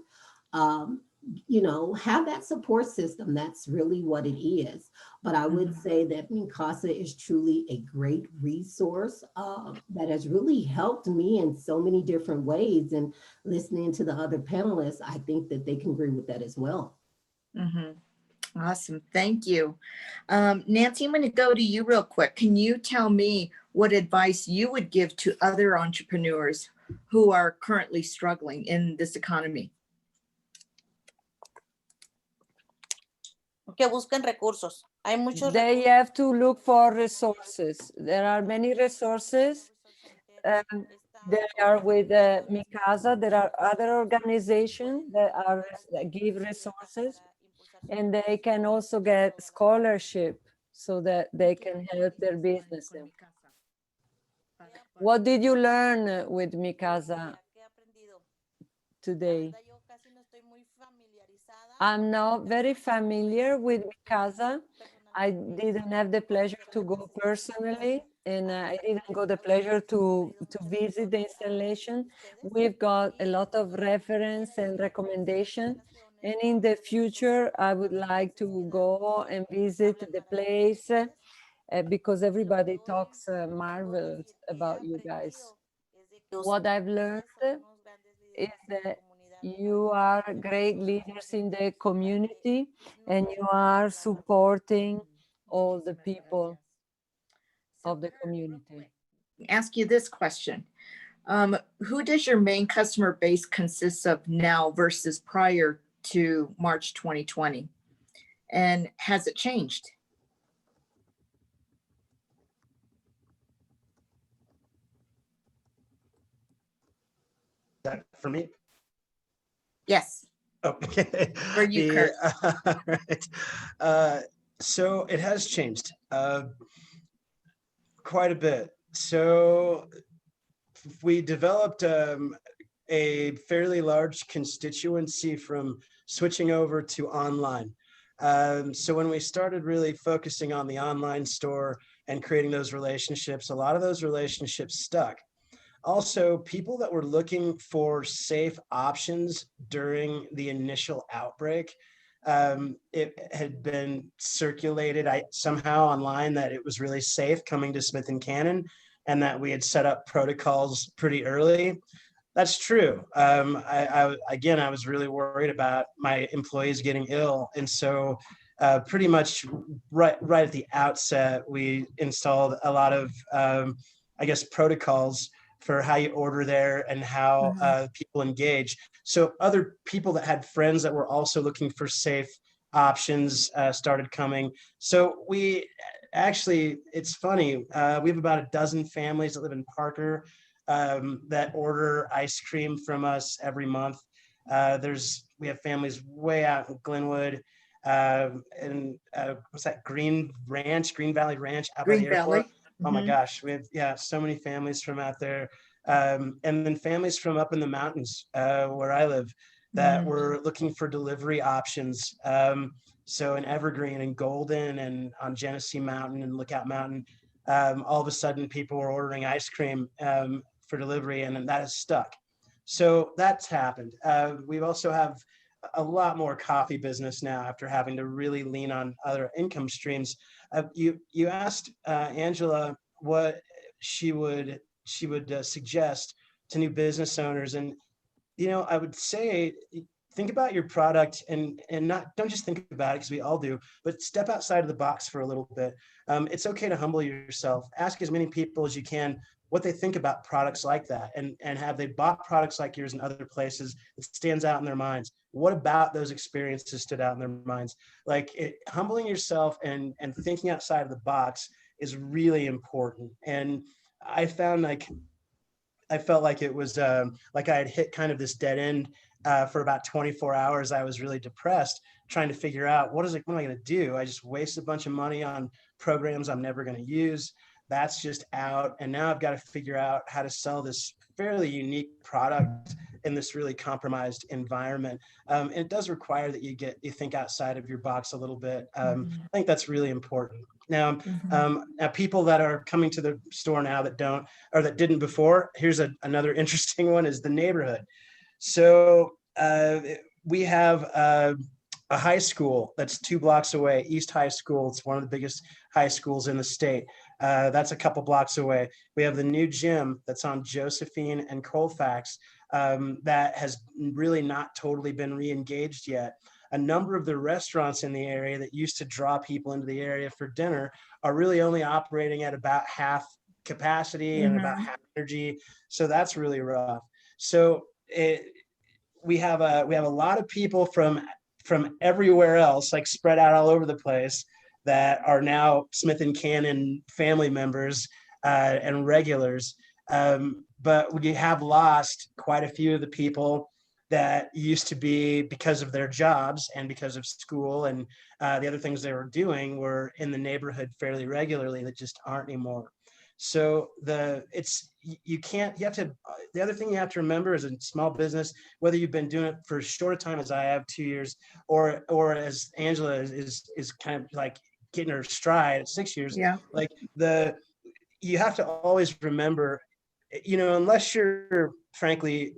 have that support system. That's really what it is. But I would say that Mikasa is truly a great resource that has really helped me in so many different ways. And listening to the other panelists, I think that they can agree with that as well. Awesome. Thank you. Nancy, I'm going to go to you real quick. Can you tell me what advice you would give to other entrepreneurs who are currently struggling in this economy? Que busquen recursos. Hay muchos They have to look for resources. There are many resources. They are with Mikasa. There are other organizations that give resources. and they can also get scholarship so that they can help their business. What did you learn with Mi Casa today? I'm not very familiar with Mi Casa. I didn't have the pleasure to go personally, and I didn't go the pleasure to visit the installation. We've got a lot of reference and recommendation, and in the future, I would like to go and visit the place because everybody talks marvelous about you guys. What I've learned is that you are great leaders in the community and you are supporting all the people of the community. Ask you this question. Who does your main customer base consist of now versus prior to March 2020? And has it changed? That for me? Yes. Okay. For you, Kurt. Right. So it has changed quite a bit. So we developed a fairly large constituency from switching over to online. So when we started really focusing on the online store and creating those relationships, a lot of those relationships stuck. Also, people that were looking for safe options during the initial outbreak, it had been circulated somehow online that it was really safe coming to Smith & Cannon and that we had set up protocols pretty early. That's true. Again, I was really worried about my employees getting ill. And so pretty much right at the outset, we installed a lot of, I guess, protocols for how you order there and how people engage. So other people that had friends that were also looking for safe options started coming. So we actually, it's funny, we have about a dozen families that live in Parker that order ice cream from us every month. We have families way out in Glenwood and what's that, Green Valley Ranch out by the airport. Oh my gosh, we have so many families from out there. And then families from up in the mountains where I live that were looking for delivery options. So in Evergreen and Golden and on Genesee Mountain and Lookout Mountain, all of a sudden people were ordering ice cream for delivery, and that has stuck. So that's happened. We also have a lot more coffee business now after having to really lean on other income streams. You asked Angela what she would suggest to new business owners, and I would say think about your product and don't just think about it because we all do, but step outside of the box for a little bit. It's okay to humble yourself. Ask as many people as you can what they think about products like that, and have they bought products like yours in other places that stands out in their minds. What about those experiences stood out in their minds? Humbling yourself and thinking outside of the box is really important. And I found I felt like it was like I had hit kind of this dead end for about 24 hours. I was really depressed trying to figure out what am I going to do? I just wasted a bunch of money on programs I'm never going to use. That's just out. And now I've got to figure out how to sell this fairly unique product in this really compromised environment. And it does require that you think outside of your box a little bit. I think that's really important. Now, now people that are coming to the store now that don't, or that didn't before, here's another interesting one, is the neighborhood. So we have a high school that's 2 blocks away, East High School. It's one of the biggest high schools in the state. That's a couple blocks away. We have the new gym that's on Josephine and Colfax that has really not totally been re-engaged yet. A number of the restaurants in the area that used to draw people into the area for dinner are really only operating at about half capacity and about half energy. So that's really rough. So we have a lot of people from everywhere else, like spread out all over the place, that are now Smith & Cannon family members and regulars. But we have lost quite a few of the people that used to be because of their jobs and because of school and the other things they were doing were in the neighborhood fairly regularly that just aren't anymore. So the other thing you have to remember is a small business, whether you've been doing it for as short a time as I have, 2 years, or as Angela is kind of like getting her stride at 6 years, Yeah. like you have to always remember, unless you're frankly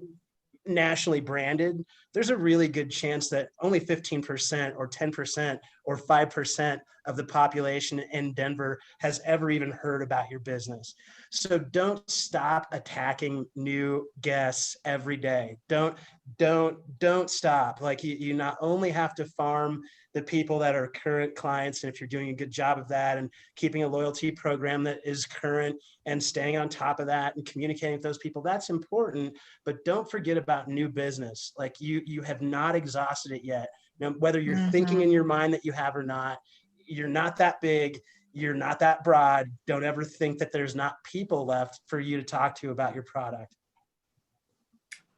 nationally branded, there's a really good chance that only 15% or 10% or 5% of the population in Denver has ever even heard about your business. So don't stop attacking new guests every day. Don't stop. Like you not only have to farm the people that are current clients, and if you're doing a good job of that and keeping a loyalty program that is current and staying on top of that and communicating with those people, that's important. But don't forget about new business. Like you have not exhausted it yet. Whether you're thinking in your mind that you have or not, you're not that big, you're not that broad. Don't ever think that there's not people left for you to talk to about your product.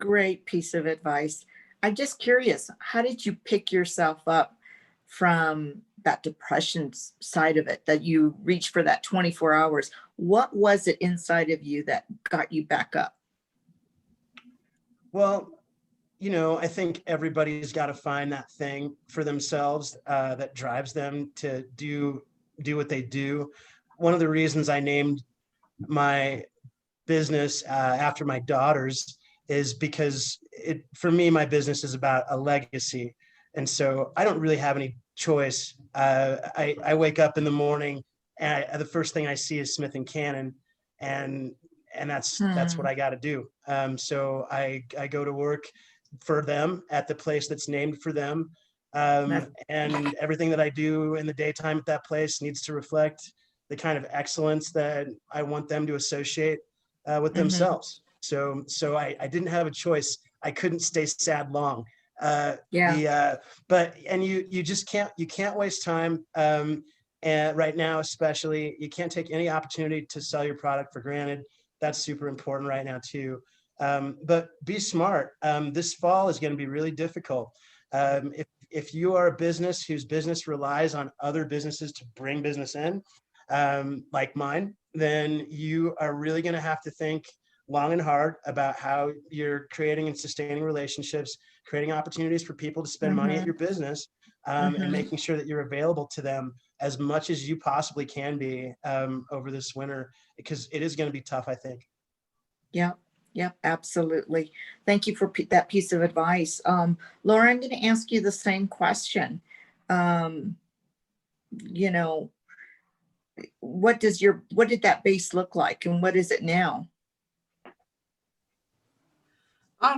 Great piece of advice. I'm just curious, how did you pick yourself up from that depression side of it, that you reached for that 24 hours? What was it inside of you that got you back up? Well, I think everybody's got to find that thing for themselves that drives them to do what they do. One of the reasons I named my business after my daughters is because for me, my business is about a legacy. And so I don't really have any choice. I wake up in the morning and the first thing I see is Smith and Cannon, and that's what I got to do. So I go to work for them at the place that's named for them. And everything that I do in the daytime at that place needs to reflect the kind of excellence that I want them to associate with themselves. So I didn't have a choice. I couldn't stay sad long. But you just can't waste time. And right now, especially, you can't take any opportunity to sell your product for granted. That's super important right now too. But be smart. This fall is going to be really difficult. If you are a business whose business relies on other businesses to bring business in, like mine, then you are really going to have to think long and hard about how you're creating and sustaining relationships, creating opportunities for people to spend money at your business, and making sure that you're available to them as much as you possibly can be over this winter, because it is going to be tough, I think. Yep, absolutely. Thank you for that piece of advice. Laura, I'm going to ask you the same question. What did that base look like, and what is it now?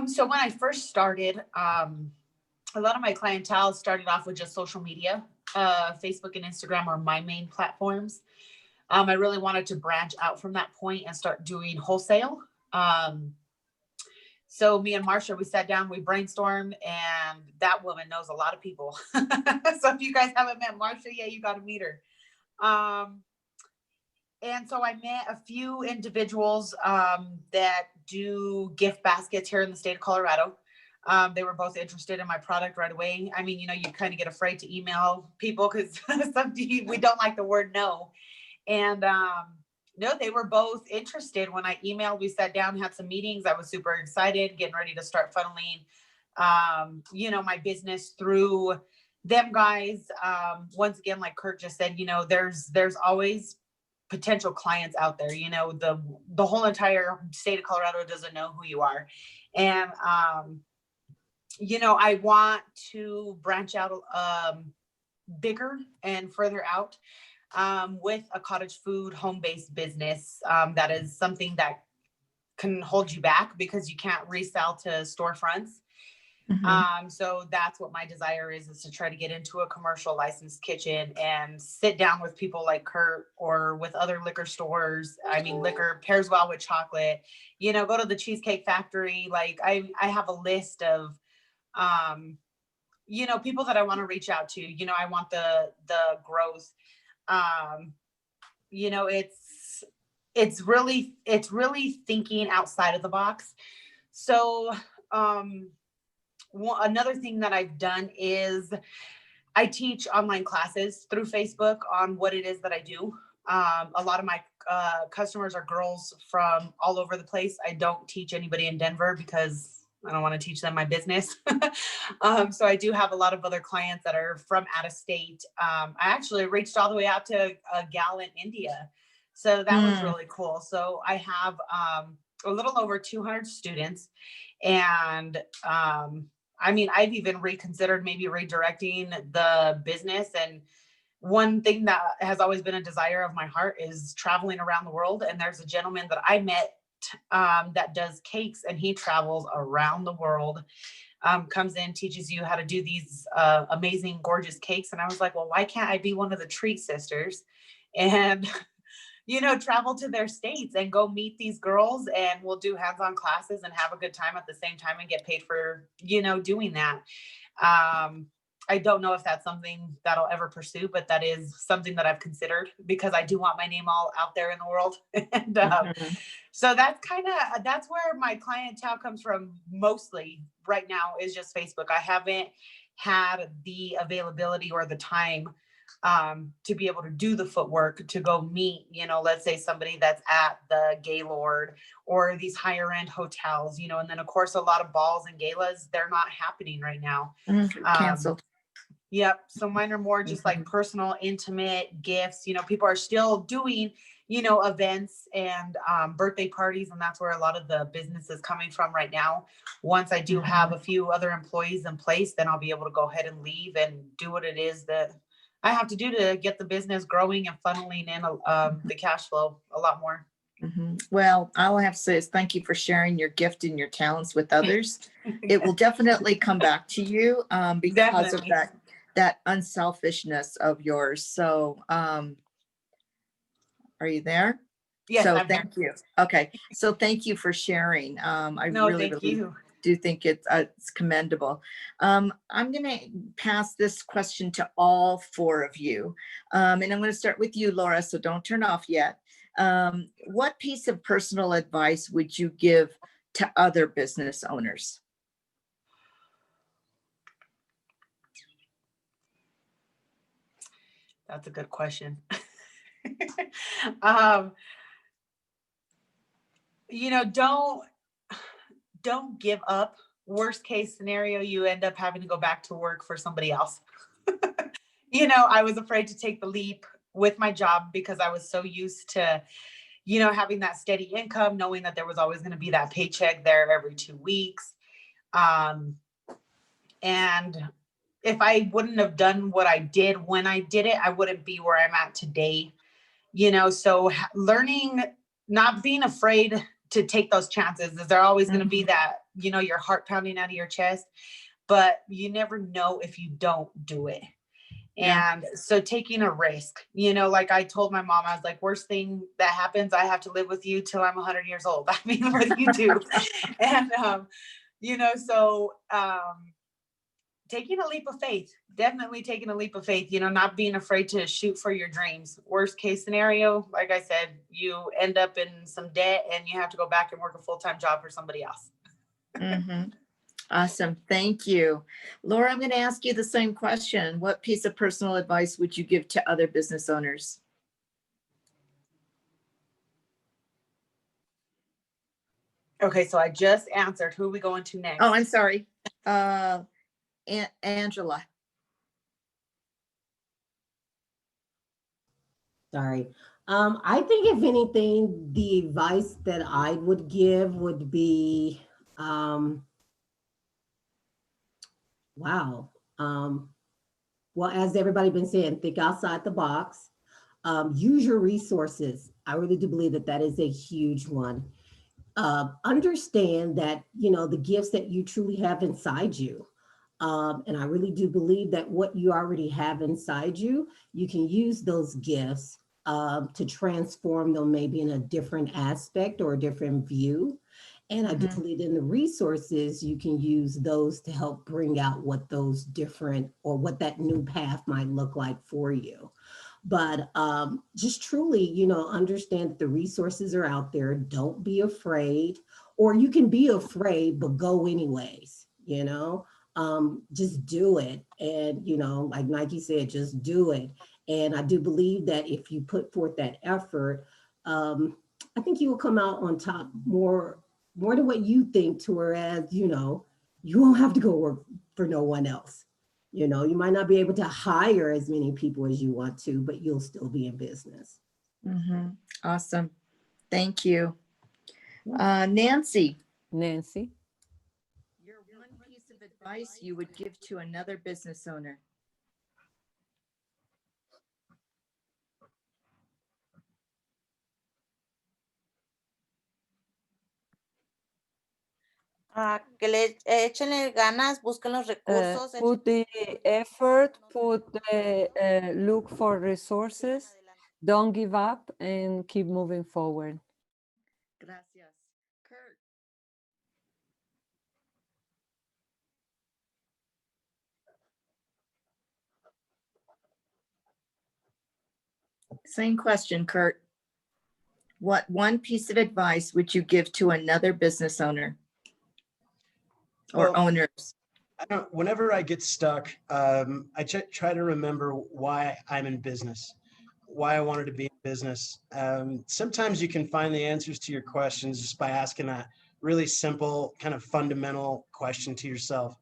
So when I first started, a lot of my clientele started off with just social media. Facebook and Instagram are my main platforms. I really wanted to branch out from that point and start doing wholesale. So me and Marsha, we sat down, we brainstormed, and that woman knows a lot of people. So if you guys haven't met Marsha yet, you got to meet her. And so I met a few individuals that do gift baskets here in the state of Colorado. They were both interested in my product right away. I mean, you kind of get afraid to email people because we don't like the word no. And no, they were both interested. When I emailed, we sat down, had some meetings. I was super excited, getting ready to start funneling, my business through them guys. Once again, like Kurt just said, there's always potential clients out there. The whole entire state of Colorado doesn't know who you are. And, I want to branch out bigger and further out with a cottage food home-based business. That is something that can hold you back because you can't resell to storefronts. So that's what my desire is to try to get into a commercial licensed kitchen and sit down with people like Kurt or with other liquor stores. I mean, liquor pairs well with chocolate, go to the Cheesecake Factory. Like I have a list of, people that I want to reach out to. I want the growth. It's really thinking outside of the box. So, Another thing that I've done is I teach online classes through Facebook on what it is that I do. A lot of my customers are girls from all over the place. I don't teach anybody in Denver because I don't want to teach them my business. So I do have a lot of other clients that are from out of state. I actually reached all the way out to a gal in India. So that was really cool. So I have a little over 200 students. And I mean, I've even reconsidered maybe redirecting the business. And one thing that has always been a desire of my heart is traveling around the world. And there's a gentleman that I met that does cakes, and he travels around the world, comes in, teaches you how to do these amazing, gorgeous cakes. And I was like, well, why can't I be one of the treat sisters and, you know, travel to their states and go meet these girls, and we'll do hands-on classes and have a good time at the same time and get paid for, you know, doing that. I don't know if that's something that I'll ever pursue, but that is something that I've considered because I do want my name all out there in the world. And so that's where my clientele comes from mostly right now, is just Facebook. I haven't had the availability or the time to be able to do the footwork to go meet, you know, let's say somebody that's at the Gaylord or these higher end hotels, you know, and then of course a lot of balls and galas, they're not happening right now. Canceled. Yep. So mine are more just like personal, intimate gifts. You know, people are still doing, you know, events and birthday parties. And that's where a lot of the business is coming from right now. Once I do have a few other employees in place, then I'll be able to go ahead and leave and do what it is that I have to do to get the business growing and funneling in the cash flow a lot more. Well, all I have to say is thank you for sharing your gift and your talents with others. It will definitely come back to you because of that unselfishness of yours. So are you there? Yes, so I'm thank you. Okay. So thank you for sharing. I really do think it's commendable. I'm going to pass this question to all four of you. And I'm going to start with you, Laura, so don't turn off yet. What piece of personal advice would you give to other business owners? That's a good question. You know, don't give up. Worst case scenario, you end up having to go back to work for somebody else. You know, I was afraid to take the leap with my job because I was so used to, you know, having that steady income, knowing that there was always going to be that paycheck there every 2 weeks. And if I wouldn't have done what I did when I did it, I wouldn't be where I'm at today. You know, so learning, not being afraid to take those chances. Is there always going to be that, you know, your heart pounding out of your chest, but you never know if you don't do it. And so taking a risk, you know, like I told my mom, I was like, worst thing that happens, I have to live with you till I'm 100 years old. I mean, what do you do? And, you know, so taking a leap of faith, definitely taking a leap of faith, you know, not being afraid to shoot for your dreams. Worst case scenario, like I said, you end up in some debt and you have to go back and work a full-time job for somebody else. Awesome. Thank you. Laura, I'm going to ask you the same question. What piece of personal advice would you give to other business owners? Okay, so I just answered. Who are we going to next? Oh, I'm sorry. Angela. Sorry. I think if anything, the advice that I would give would be, wow. Well, as everybody been saying, think outside the box, use your resources. I really do believe that that is a huge one. Understand that, you know, the gifts that you truly have inside you. And I really do believe that what you already have inside you, you can use those gifts to transform them maybe in a different aspect or a different view. And I do believe in the resources, you can use those to help bring out what those different or what that new path might look like for you. But just truly, you know, understand that the resources are out there. Don't be afraid, or you can be afraid, but go anyways, you know. just do it. And, like Nike said, just do it. And I do believe that if you put forth that effort, I think you will come out on top more than what you think, to whereas, you won't have to go work for no one else. You might not be able to hire as many people as you want to, but you'll still be in business. Awesome. Thank you. Nancy, Nancy. your one piece of advice you would give to another business owner. Que le échenle ganas, busquen los recursos. Put the effort, look for resources, don't give up, and keep moving forward. Gracias. Kurt. Same question, Kurt. What one piece of advice would you give to another business owner or Well, owners? Whenever I get stuck, I try to remember why I'm in business, why I wanted to be in business. Sometimes you can find the answers to your questions just by asking that really simple, kind of fundamental question to yourself.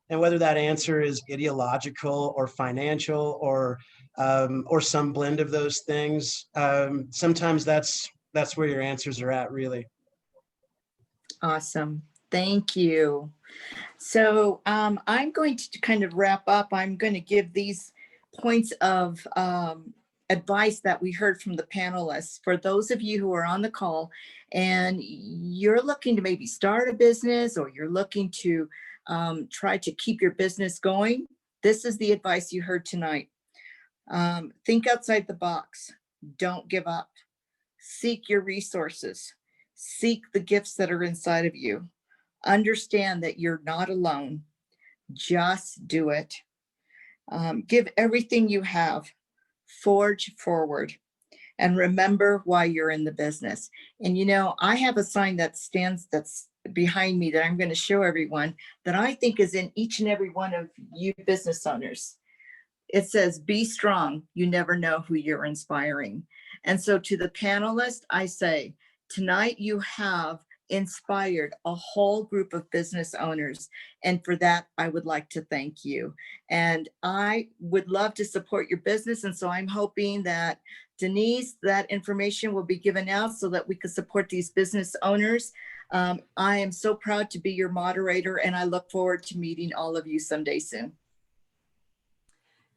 And whether that answer is ideological or financial or some blend of those things, sometimes that's where your answers are at, really. Awesome. Thank you. So I'm going to kind of wrap up. I'm going to give these points of advice that we heard from the panelists. For those of you who are on the call and you're looking to maybe start a business, or you're looking to try to keep your business going, this is the advice you heard tonight. Think outside the box. Don't give up. Seek your resources. Seek the gifts that are inside of you. Understand that you're not alone. Just do it. Give everything you have. Forge forward. And remember why you're in the business. And I have a sign that's behind me that I'm going to show everyone, that I think is in each and every one of you business owners. It says, be strong. You never know who you're inspiring. And so to the panelists, I say, tonight you have inspired a whole group of business owners. And for that, I would like to thank you. And I would love to support your business. And so I'm hoping that, Denise, that information will be given out so that we can support these business owners. I am so proud to be your moderator, and I look forward to meeting all of you someday soon.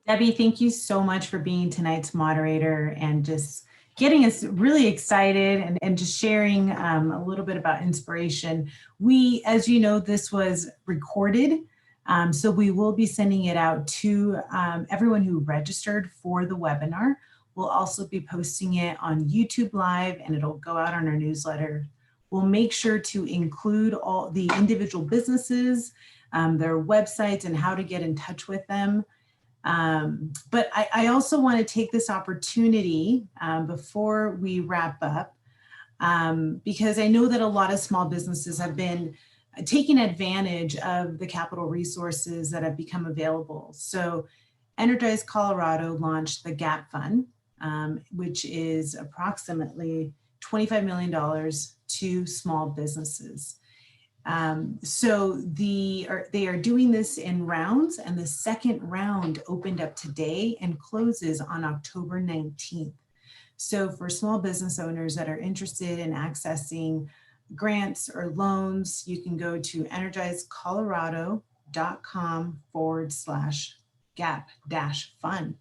Debbie, thank you so much for being tonight's moderator and just getting us really excited and just sharing a little bit about inspiration. As you know, this was recorded, so we will be sending it out to everyone who registered for the webinar. We'll also be posting it on YouTube Live, and it'll go out on our newsletter. We'll make sure to include all the individual businesses, their websites, and how to get in touch with them. But I also want to take this opportunity before we wrap up, because I know that a lot of small businesses have been taking advantage of the capital resources that have become available. So Energize Colorado launched the GAP Fund, which is approximately $25 million to small businesses. So they are doing this in rounds, and the second round opened up today and closes on October 19th. So for small business owners that are interested in accessing grants or loans, you can go to energizecolorado.com/gap-fund.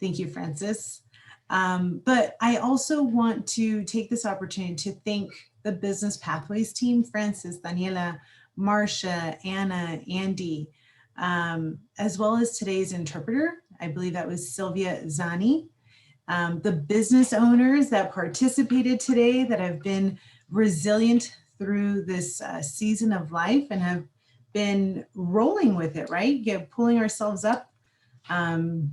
Thank you, Francis. But I also want to take this opportunity to thank the Business Pathways team, Francis, Daniela, Marcia, Anna, Andy, as well as today's interpreter. I believe that was Sylvia Zani. The business owners that participated today that have been resilient through this season of life and have been rolling with it, right? Pulling ourselves up,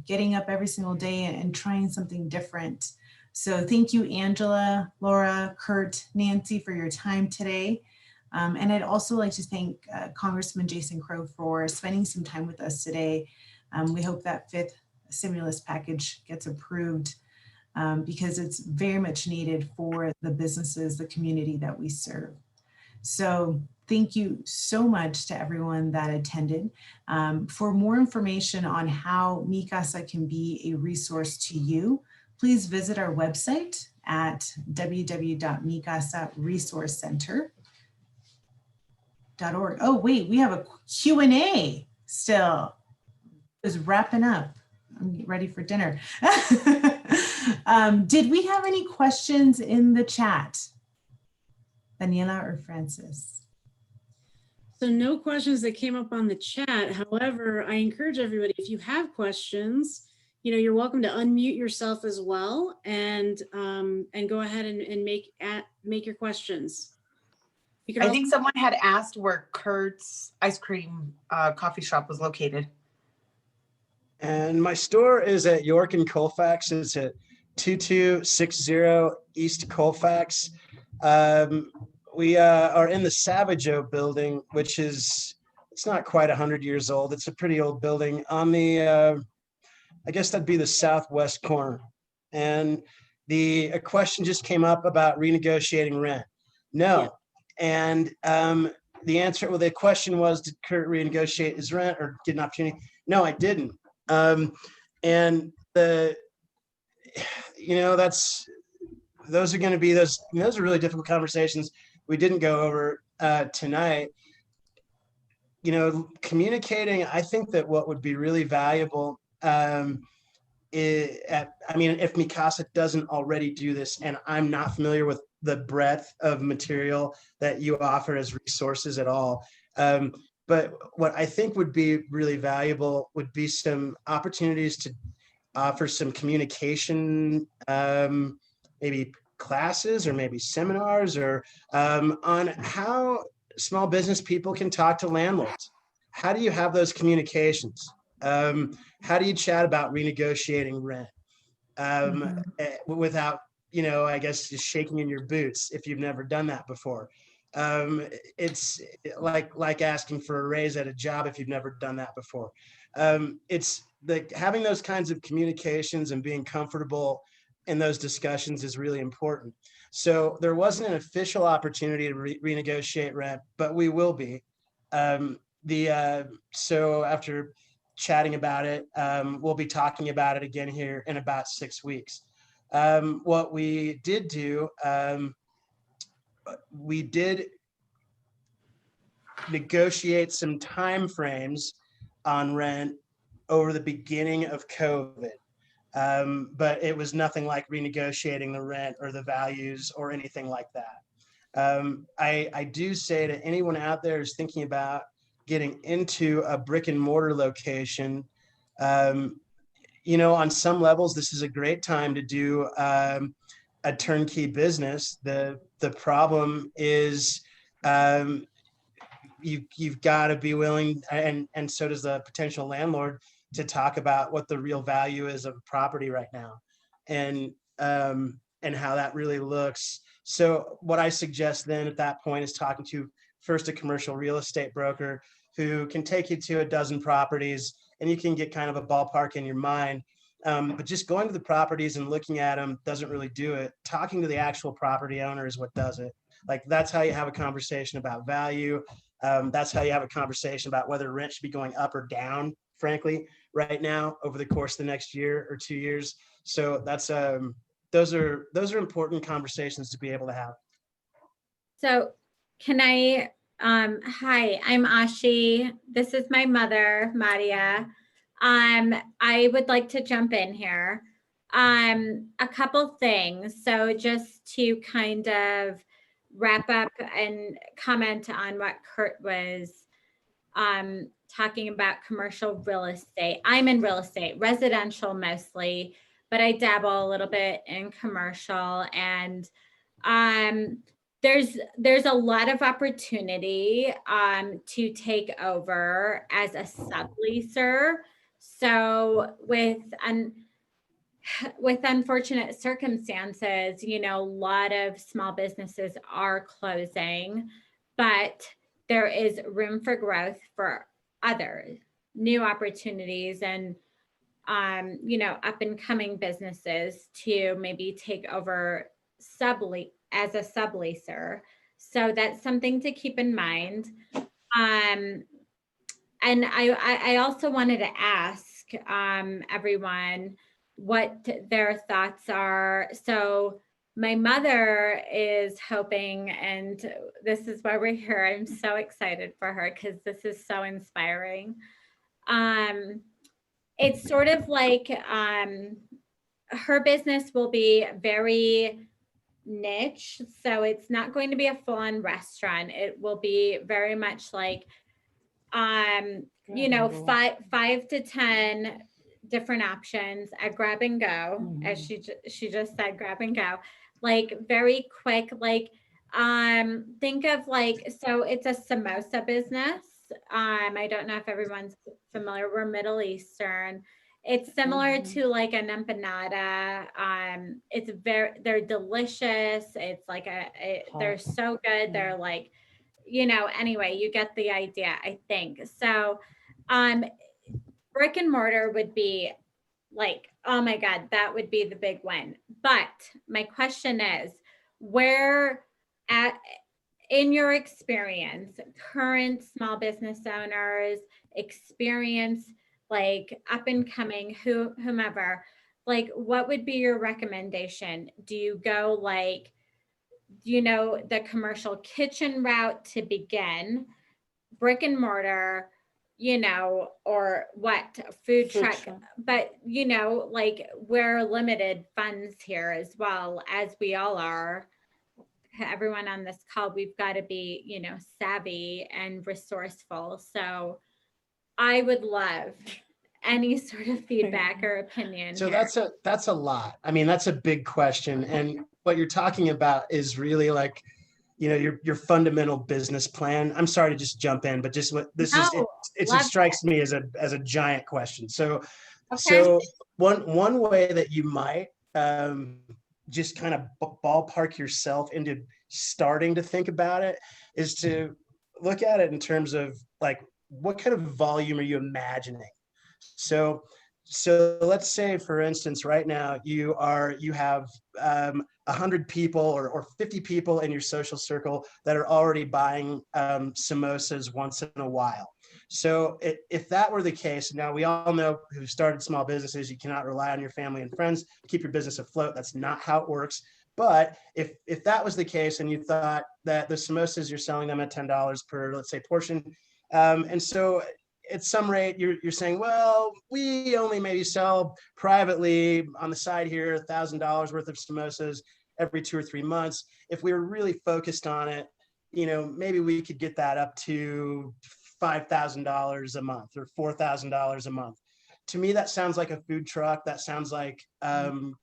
getting up every single day and trying something different. So thank you, Angela, Laura, Kurt, Nancy, for your time today. And I'd also like to thank Congressman Jason Crowe for spending some time with us today. We hope that fifth stimulus package gets approved because it's very much needed for the businesses, the community that we serve. So thank you so much to everyone that attended. For more information on how Mi Casa can be a resource to you, please visit our website at www.micasaresourcecenter.org. Oh, wait, we have a Q&A still. It's wrapping up. I'm ready for dinner. Did we have any questions in the chat? Daniela or Francis? So no questions that came up on the chat. However, I encourage everybody, if you have questions, you're welcome to unmute yourself as well and go ahead and make your questions. You can I think someone had asked where Kurt's ice cream coffee shop was located. And my store is at York and Colfax. It's at 2260 East Colfax. We are in the Savageau building, which it's not quite 100 years old. It's a pretty old building on the, I guess that'd be the southwest corner. And a question just came up about renegotiating rent. No. Yeah. And the answer, well, the question was, did Kurt renegotiate his rent or get an opportunity? No, I didn't. And those are going to be those are really difficult conversations we didn't go over tonight. Communicating, I think that what would be really valuable if Mi Casa doesn't already do this, and I'm not familiar with the breadth of material that you offer as resources at all. But what I think would be really valuable would be some opportunities to offer some communication, maybe classes or maybe seminars or on how small business people can talk to landlords. How do you have those communications? How do you chat about renegotiating rent without, I guess, just shaking in your boots if you've never done that before? It's like asking for a raise at a job if you've never done that before. It's like having those kinds of communications and being comfortable in those discussions is really important. So there wasn't an official opportunity to renegotiate rent, but we will be. So after chatting about it, we'll be talking about it again here in about 6 weeks. What we did do, we did negotiate some timeframes on rent over the beginning of COVID. But it was nothing like renegotiating the rent or the values or anything like that. I do say to anyone out there who's thinking about getting into a brick and mortar location, on some levels, this is a great time to do a turnkey business. The problem is you've got to be willing, and so does the potential landlord, to talk about what the real value is of a property right now and how that really looks. So what I suggest then at that point is talking to first a commercial real estate broker who can take you to a dozen properties and you can get kind of a ballpark in your mind. But just going to the properties and looking at them doesn't really do it. Talking to the actual property owner is what does it. Like, that's how you have a conversation about value. That's how you have a conversation about whether rent should be going up or down, frankly, right now over the course of the next year or 2 years. So that's those are important conversations to be able to have. So can I, hi, I'm Ashi. This is my mother, Maria. I would like to jump in here. A couple things. So just to kind of wrap up and comment on what Kurt was talking about, commercial real estate. I'm in real estate, residential mostly, but I dabble a little bit in commercial, and there's a lot of opportunity to take over as a subleaser. So with unfortunate circumstances, a lot of small businesses are closing, but there is room for growth for other new opportunities and up and coming businesses to maybe take over as a subleaser. So that's something to keep in mind. And I also wanted to ask everyone what their thoughts are. So my mother is hoping, and this is why we're here. I'm so excited for her because this is so inspiring. It's sort of like her business will be very niche. So it's not going to be a full-on restaurant. It will be very much like, 5 to 10 different options at grab and go, as she just said, grab and go, like very quick, like think of like, so it's a samosa business. I don't know if everyone's familiar. We're Middle Eastern. It's similar to like an empanada. They're delicious. It's like they're so good. They're like, anyway, you get the idea, I think. So brick and mortar would be like, oh my God, that would be the big one. But my question is, in your experience, current small business owners, experience, like up and coming, whomever, like what would be your recommendation? Do you go like, the commercial kitchen route to begin, brick and mortar, or what, food truck, but like we're limited funds here as well, as we all are. Everyone on this call, we've got to be, savvy and resourceful. So I would love any sort of feedback or opinion. So here. that's a lot. I mean, that's a big question. And what you're talking about is really like, your fundamental business plan. I'm sorry to just jump in, but just what this is, it strikes me as a giant question. So, so one way that you might just kind of ballpark yourself into starting to think about it is to look at it in terms of like, what kind of volume are you imagining? So let's say, for instance, right now you have 100 people or 50 people in your social circle that are already buying samosas once in a while. So if that were the case, now we all know who started small businesses, you cannot rely on your family and friends to keep your business afloat. That's not how it works. But if that was the case and you thought that the samosas, you're selling them at $10 per, let's say, portion, and so at some rate, you're saying, well, we only maybe sell privately on the side here $1,000 worth of samosas every 2 or 3 months. If we were really focused on it, maybe we could get that up to $5,000 a month or $4,000 a month. To me, that sounds like a food truck. That sounds like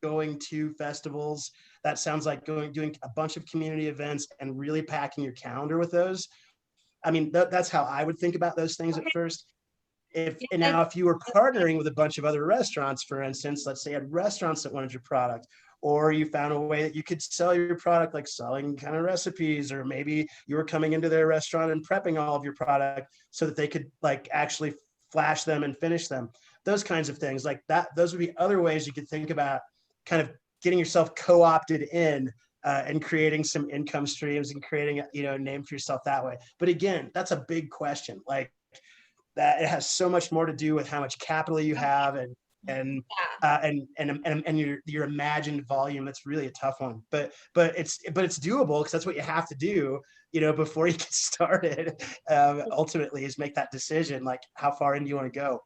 going to festivals. That sounds like doing a bunch of community events and really packing your calendar with those. I mean, that's how I would think about those things at first. If you were partnering with a bunch of other restaurants, for instance, let's say you had restaurants that wanted your product, or you found a way that you could sell your product, like selling kind of recipes, or maybe you were coming into their restaurant and prepping all of your product so that they could like actually flash them and finish them. Those kinds of things like that. Those would be other ways you could think about kind of getting yourself co-opted in and creating some income streams and creating a name for yourself that way. But again, that's a big question. Like that, it has so much more to do with how much capital you have and your imagined volume. That's really a tough one. But it's doable because that's what you have to do. Before you get started. Ultimately, is make that decision. Like, how far in do you want to go?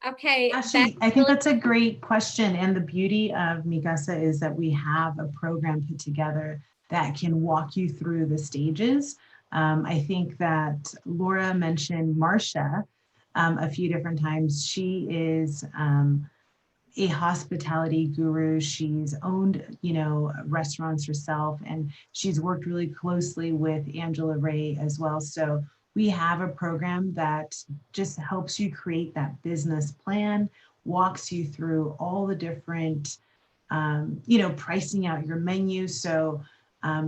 Okay. Actually, I think that's a great question. And the beauty of Mikasa is that we have a program put together that can walk you through the stages. I think that Laura mentioned Marcia a few different times. She is a hospitality guru. She's owned, restaurants herself, and she's worked really closely with Angela Ray as well. So we have a program that just helps you create that business plan, walks you through all the different, pricing out your menu. So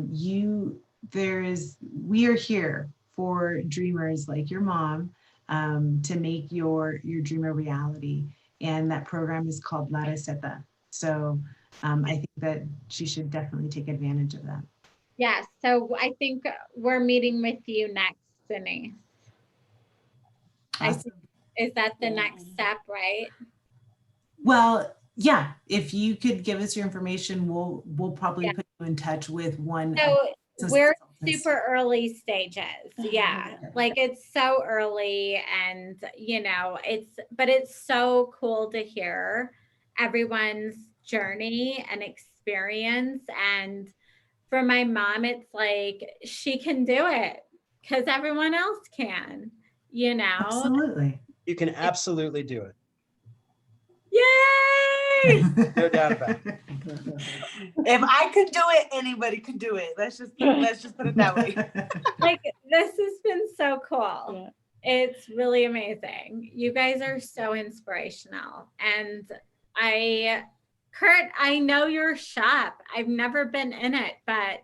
you we are here for dreamers like your mom to make your dream a reality. And that program is called La Receta. So I think that she should definitely take advantage of that. Yes. So I think we're meeting with you next, Denise. I Awesome. think, is that the next step, right? Well, yeah, if you could give us your information, we'll probably put you in touch with one. So business we're consultants. super early stages. Yeah. Like it's so early and but it's so cool to hear everyone's journey and experience. And for my mom, it's like she can do it because everyone else can, Absolutely. You can absolutely do it. Yay! No doubt about it. If I could do it, anybody could do it. Let's just put it that way. Like this has been so cool. It's really amazing. You guys are so inspirational. And Kurt, I know your shop. I've never been in it, but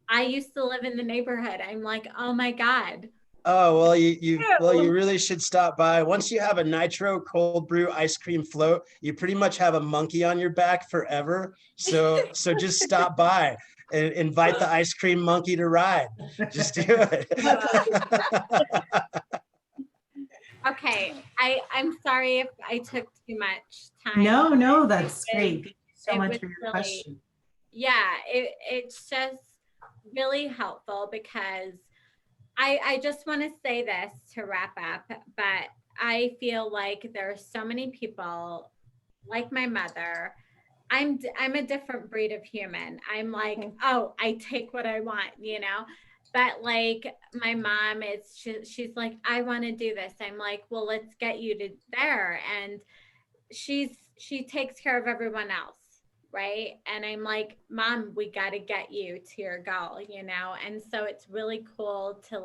I used to live in the neighborhood. I'm like, oh my God. Oh, well, you really should stop by. Once you have a nitro cold brew ice cream float, you pretty much have a monkey on your back forever. So just stop by and invite the ice cream monkey to ride. Just do it. Okay. I'm sorry if I took too much time. No, that's great. Thank you so much for your really, question. Yeah, it's just really helpful because I just want to say this to wrap up, but I feel like there are so many people like my mother. I'm a different breed of human. I'm like, oh, I take what I want, but like my mom is, she's like, I want to do this. I'm like, well, let's get you to there. And she takes care of everyone else. Right. And I'm like, Mom, we got to get you to your goal, And so it's really cool to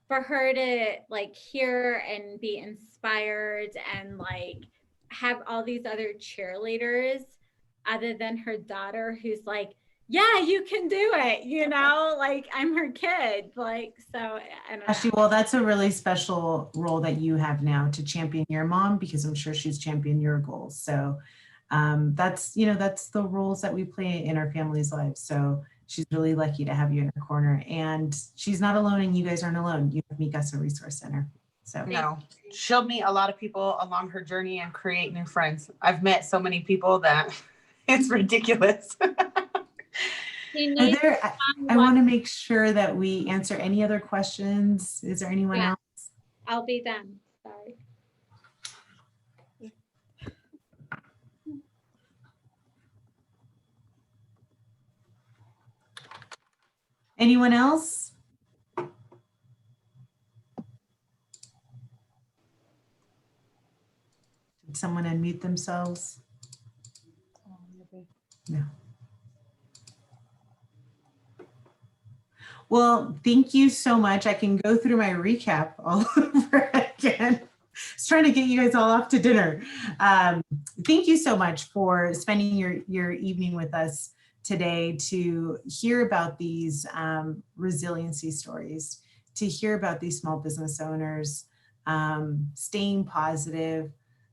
for her to hear and be inspired and have all these other cheerleaders other than her daughter who's like, yeah, you can do it, I'm her kid. So I don't know. Actually, well, that's a really special role that you have now to champion your mom, because I'm sure she's championed your goals. So that's the roles that we play in our family's lives. So she's really lucky to have you in her corner, and she's not alone, and you guys aren't alone. You have Mi Casa Resource Center. So No, she'll meet a lot of people along her journey and create new friends. I've met so many people that it's ridiculous. I want to make sure that we answer any other questions. Is there anyone else? I'll be done. Sorry. Anyone else? Did someone unmute themselves? No. Well, thank you so much. I can go through my recap all over again. Just trying to get you guys all off to dinner. Thank you so much for spending your evening with us today to hear about these resiliency stories, to hear about these small business owners staying positive.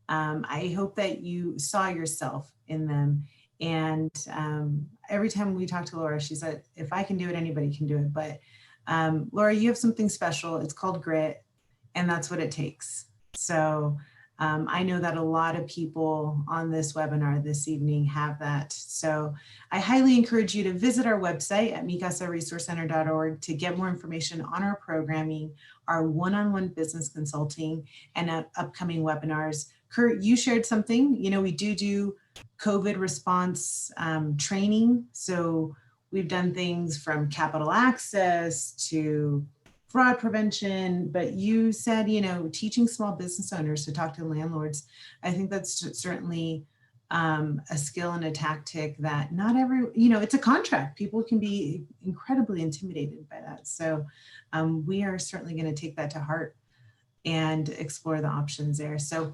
I hope that you saw yourself in them. And every time we talk to Laura, she said, if I can do it, anybody can do it. But Laura, you have something special. It's called grit, and that's what it takes. So I know that a lot of people on this webinar this evening have that. So I highly encourage you to visit our website at micasaresourcecenter.org to get more information on our programming, our one-on-one business consulting, and upcoming webinars. Kurt, you shared something. We do COVID response training. So we've done things from capital access to fraud prevention, but you said, teaching small business owners to talk to landlords. I think that's certainly a skill and a tactic that not every, it's a contract. People can be incredibly intimidated by that. So we are certainly going to take that to heart and explore the options there. So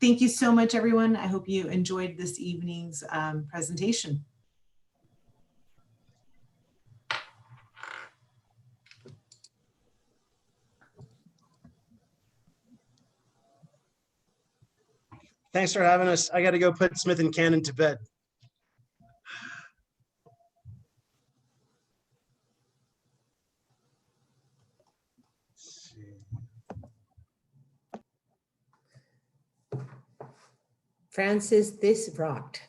thank you so much, everyone. I hope you enjoyed this evening's presentation. Thanks for having us. I got to go put Smith and Cannon to bed. Francis, this rocked.